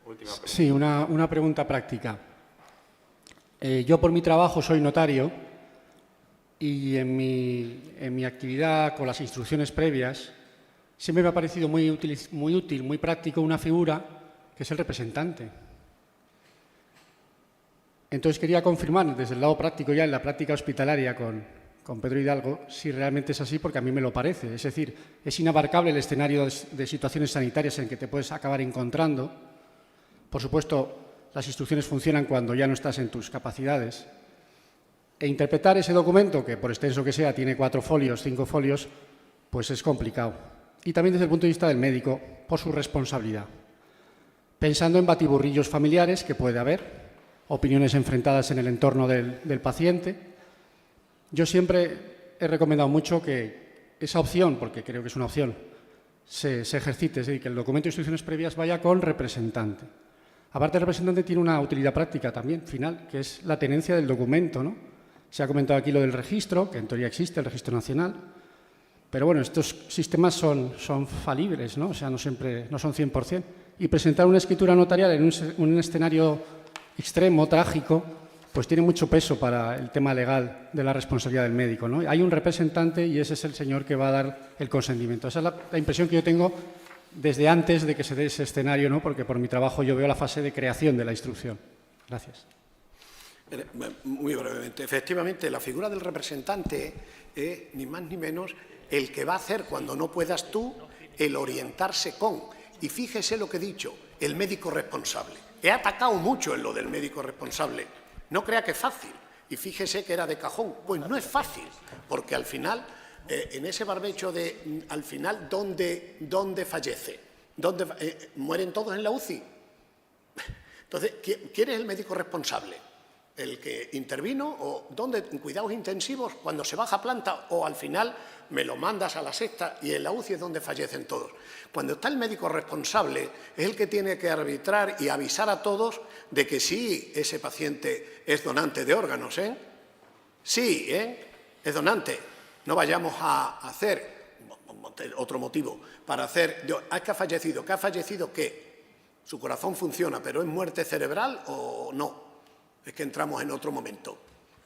pregunta. Sí, una pregunta práctica. Yo por mi trabajo soy notario y en mi actividad con las instrucciones previas siempre me ha parecido muy útil, muy práctico una figura que es el representante. Entonces quería confirmar desde el lado práctico ya en la práctica hospitalaria con con Pedro Hidalgo si realmente es así, porque a mí me lo parece. Es decir, es inabarcable el escenario de situaciones sanitarias en que te puedes acabar encontrando. Por supuesto, las instrucciones funcionan cuando ya no estás en tus capacidades. E interpretar ese documento, que por extenso que sea tiene 4 folios, 5 folios, pues es complicado. Y también desde el punto de vista del médico, por su responsabilidad. Pensando en batiburrillos familiares que puede haber, opiniones enfrentadas en el entorno del paciente. Yo siempre he recomendado mucho que esa opción, porque creo que es una opción, se ejercite, es decir, que el documento de instrucciones previas vaya con representante. Aparte, el representante tiene una utilidad práctica también, final, que es la tenencia del documento, ¿no? Se ha comentado aquí lo del registro, que en teoría existe, el registro nacional, pero bueno, estos sistemas son falibles, ¿no? O sea, no son 100%. Y presentar una escritura notarial en un escenario extremo, trágico, pues tiene mucho peso para el tema legal de la responsabilidad del médico, ¿no? Hay un representante y ese es el señor que va a dar el consentimiento. Esa es la impresión que yo tengo desde antes de que se dé ese escenario, ¿no? Porque por mi trabajo yo veo la fase de creación de la instrucción. Gracias. Muy brevemente. Efectivamente, la figura del representante es ni más ni menos el que va a hacer cuando no puedas tú el orientarse con. Y fíjese lo que he dicho, el médico responsable. He atacado mucho en lo del médico responsable. No crea que es fácil. Y fíjese que era de cajón. Pues no es fácil, porque al final, en ese barbecho de, al final, ¿dónde fallece? ¿Mueren todos en la UCI? Entonces, ¿quién es el médico responsable? ¿El que intervino? ¿O dónde? ¿En cuidados intensivos? ¿Cuando se baja planta? ¿O al final me lo mandas a la sexta y en la UCI es donde fallecen todos? Cuando está el médico responsable, es el que tiene que arbitrar y avisar a todos de que sí, ese paciente es donante de órganos, ¿eh? Sí, es donante. No vayamos a hacer, otro motivo, para hacer, ¿qué ha fallecido? ¿Qué ha fallecido qué? ¿Su corazón funciona, pero es muerte cerebral o no? Es que entramos en otro momento.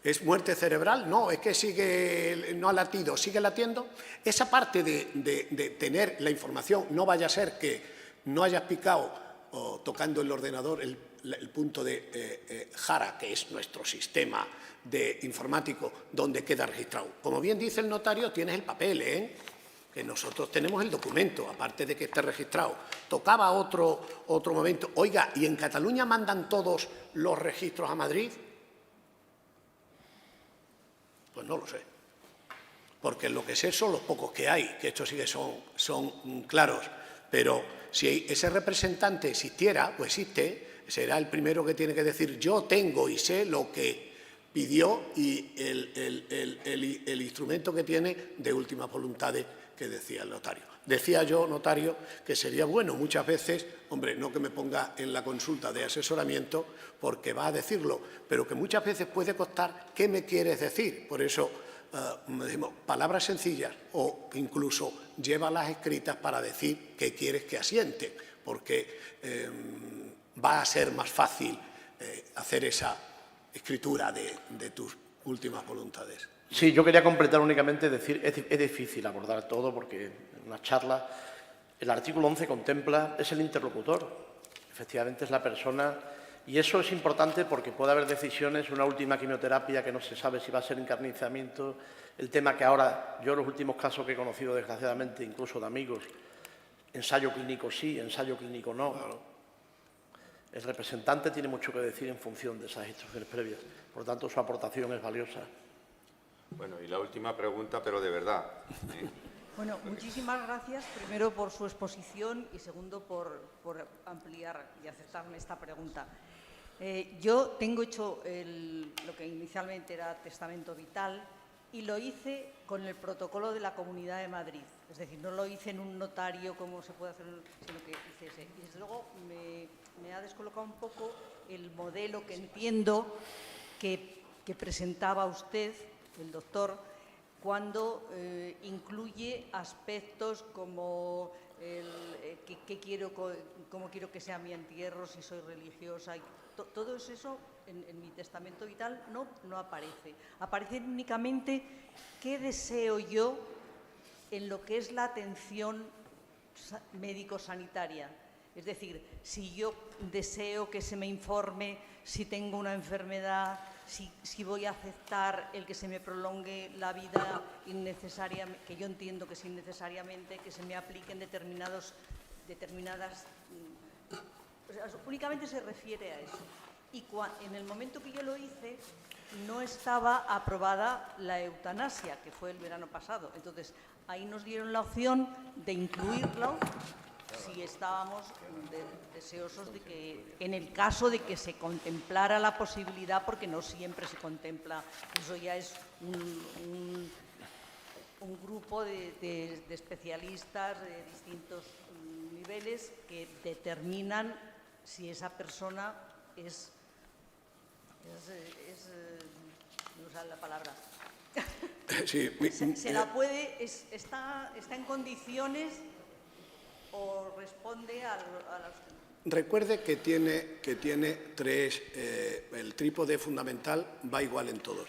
¿Es muerte cerebral? No, es que sigue, no ha latido, sigue latiendo. Esa parte de tener la información, no vaya a ser que no hayas picado o tocando el ordenador el punto de JARA, que es nuestro sistema de informático, donde queda registrado. Como bien dice el notario, tienes el papel, que nosotros tenemos el documento, aparte de que esté registrado. Tocaba otro momento. Oiga, ¿y en Cataluña mandan todos los registros a Madrid? Pues no lo sé. Porque lo que sé son los pocos que hay, que estos sí que son claros. Pero si ese representante existiera, o existe, será el primero que tiene que decir yo tengo y sé lo que pidió y el instrumento que tiene de últimas voluntades que decía el notario. Decía yo, notario, que sería bueno muchas veces, hombre, no que me ponga en la consulta de asesoramiento porque va a decirlo, pero que muchas veces puede costar ¿qué me quieres decir? Por eso decimos palabras sencillas o incluso llévalas escritas para decir qué quieres que asiente, porque va a ser más fácil hacer esa escritura de tus últimas voluntades. Sí, yo quería completar únicamente, decir, es difícil abordar todo porque en una charla el artículo 11 contempla, es el interlocutor, efectivamente es la persona, y eso es importante porque puede haber decisiones, una última quimioterapia que no se sabe si va a ser encarnizamiento, el tema que ahora, yo los últimos casos que he conocido desgraciadamente, incluso de amigos, ensayo clínico sí, ensayo clínico no. Claro. El representante tiene mucho que decir en función de esas instrucciones previas, por lo tanto su aportación es valiosa. Bueno, y la última pregunta, pero de verdad. Bueno, muchísimas gracias, primero por su exposición y segundo por ampliar y aceptarme esta pregunta. Yo tengo hecho lo que inicialmente era testamento vital y lo hice con el protocolo de la Comunidad de Madrid. Es decir, no lo hice en un notario como se puede hacer, sino que hice ese. Y desde luego me ha descolocado un poco el modelo que entiendo que presentaba usted, el doctor, cuando incluye aspectos como cómo quiero que sea mi entierro, si soy religiosa. Todo eso en mi testamento vital no aparece. Aparece únicamente qué deseo yo en lo que es la atención médico-sanitaria. Es decir, si yo deseo que se me informe si tengo una enfermedad si voy a aceptar el que se me prolongue la vida innecesariamente, que yo entiendo que es innecesariamente, que se me apliquen determinadas... O sea, únicamente se refiere a eso. Y en el momento que yo lo hice, no estaba aprobada la eutanasia, que fue el verano pasado. Entonces, ahí nos dieron la opción de incluirlo si estábamos deseosos de que, en el caso de que se contemplara la posibilidad, porque no siempre se contempla, eso ya es un grupo de especialistas de distintos niveles que determinan si esa persona es no sé la palabra. Sí, se la puede, está en condiciones o responde a las... Recuerde que tiene tres, el trípode fundamental va igual en todos.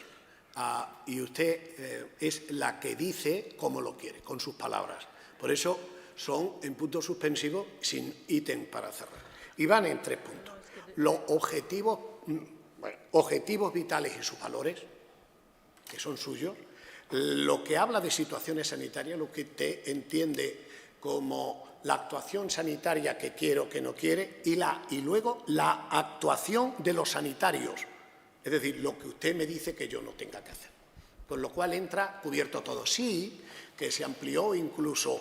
Y usted es la que dice cómo lo quiere, con sus palabras. Por eso son en punto suspensivo sin ítem para cerrar. Y van en 3 puntos. Los objetivos vitales y sus valores, que son suyos. Lo que habla de situaciones sanitarias, lo que te entiende como la actuación sanitaria que quiere o que no quiere, y luego la actuación de los sanitarios. Es decir, lo que usted me dice que yo no tenga que hacer. Con lo cual entra cubierto todo. Sí, que se amplió incluso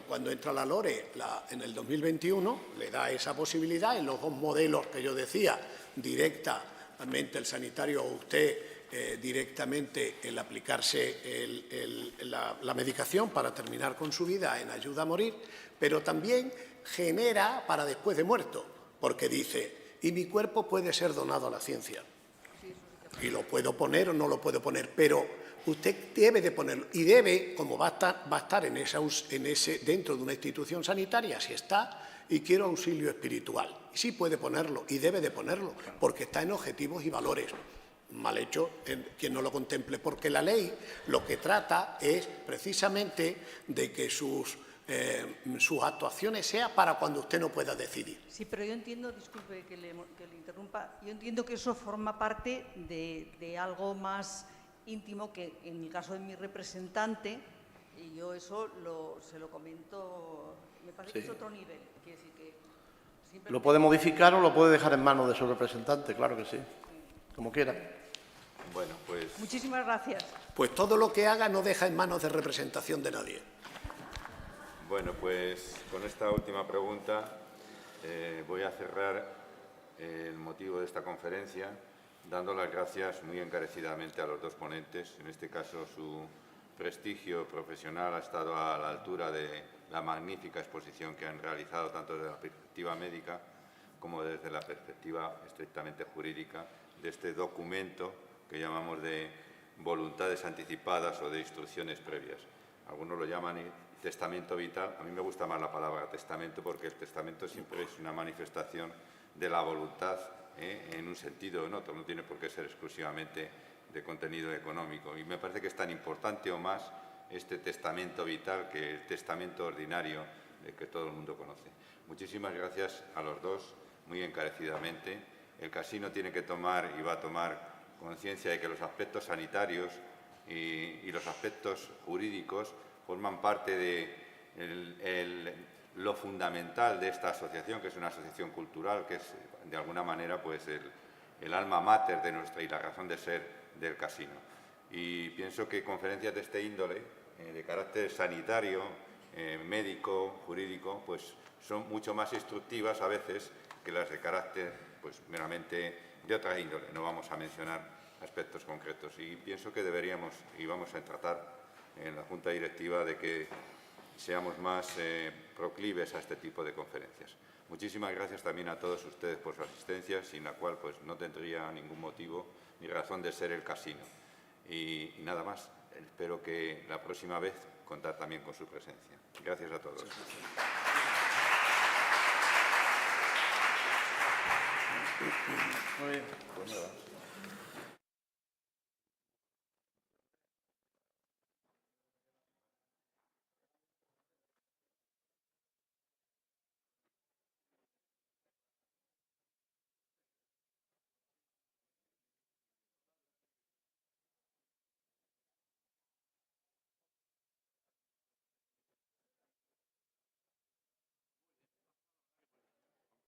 cuando entra la LORE en el 2021, le da esa posibilidad en los 2 modelos que yo decía, directamente el sanitario o usted directamente el aplicarse la medicación para terminar con su vida en ayuda a morir, pero también genera para después de muerto, porque dice, y mi cuerpo puede ser donado a la ciencia. Y lo puedo poner o no lo puedo poner, pero usted debe de ponerlo y debe, como va a estar dentro de una institución sanitaria, si está, y quiero auxilio espiritual. Y sí puede ponerlo y debe de ponerlo, porque está en objetivos y valores. Mal hecho quien no lo contemple, porque la ley lo que trata es precisamente de que sus actuaciones sean para cuando usted no pueda decidir. Sí, pero yo entiendo, disculpe que le interrumpa, yo entiendo que eso forma parte de algo más íntimo que en el caso de mi representante, y yo eso se lo comento, me parece que es otro nivel. Quiere decir que lo puede modificar o lo puede dejar en manos de su representante, claro que sí, como quiera. Bueno, pues... Muchísimas gracias. Pues todo lo que haga no deja en manos de representación de nadie. Bueno, pues con esta última pregunta voy a cerrar el motivo de esta conferencia dando las gracias muy encarecidamente a los 2 ponentes. En este caso, su prestigio profesional ha estado a la altura de la magnífica exposición que han realizado tanto desde la perspectiva médica como desde la perspectiva estrictamente jurídica de este documento que llamamos de voluntades anticipadas o de instrucciones previas. Algunos lo llaman testamento vital. A mí me gusta más la palabra testamento porque el testamento siempre es una manifestación de la voluntad en un sentido o en otro, no tiene por qué ser exclusivamente de contenido económico. Y me parece que es tan importante o más este testamento vital que el testamento ordinario que todo el mundo conoce. Muchísimas gracias a los 2, muy encarecidamente. El casino tiene que tomar y va a tomar conciencia de que los aspectos sanitarios y los aspectos jurídicos forman parte de lo fundamental de esta asociación, que es una asociación cultural, que es de alguna manera pues el alma mater de nuestra y la razón de ser del casino. Y pienso que conferencias de este índole, de carácter sanitario, médico, jurídico, pues son mucho más instructivas a veces que las de carácter pues meramente de otra índole. No vamos a mencionar aspectos concretos y pienso que deberíamos y vamos a tratar en la Junta Directiva de que seamos más proclives a este tipo de conferencias. Muchísimas gracias también a todos ustedes por su asistencia, sin la cual pues no tendría ningún motivo ni razón de ser el casino. Y nada más, espero que la próxima vez contar también con su presencia. Gracias a todos. Muy bien. Pues nada.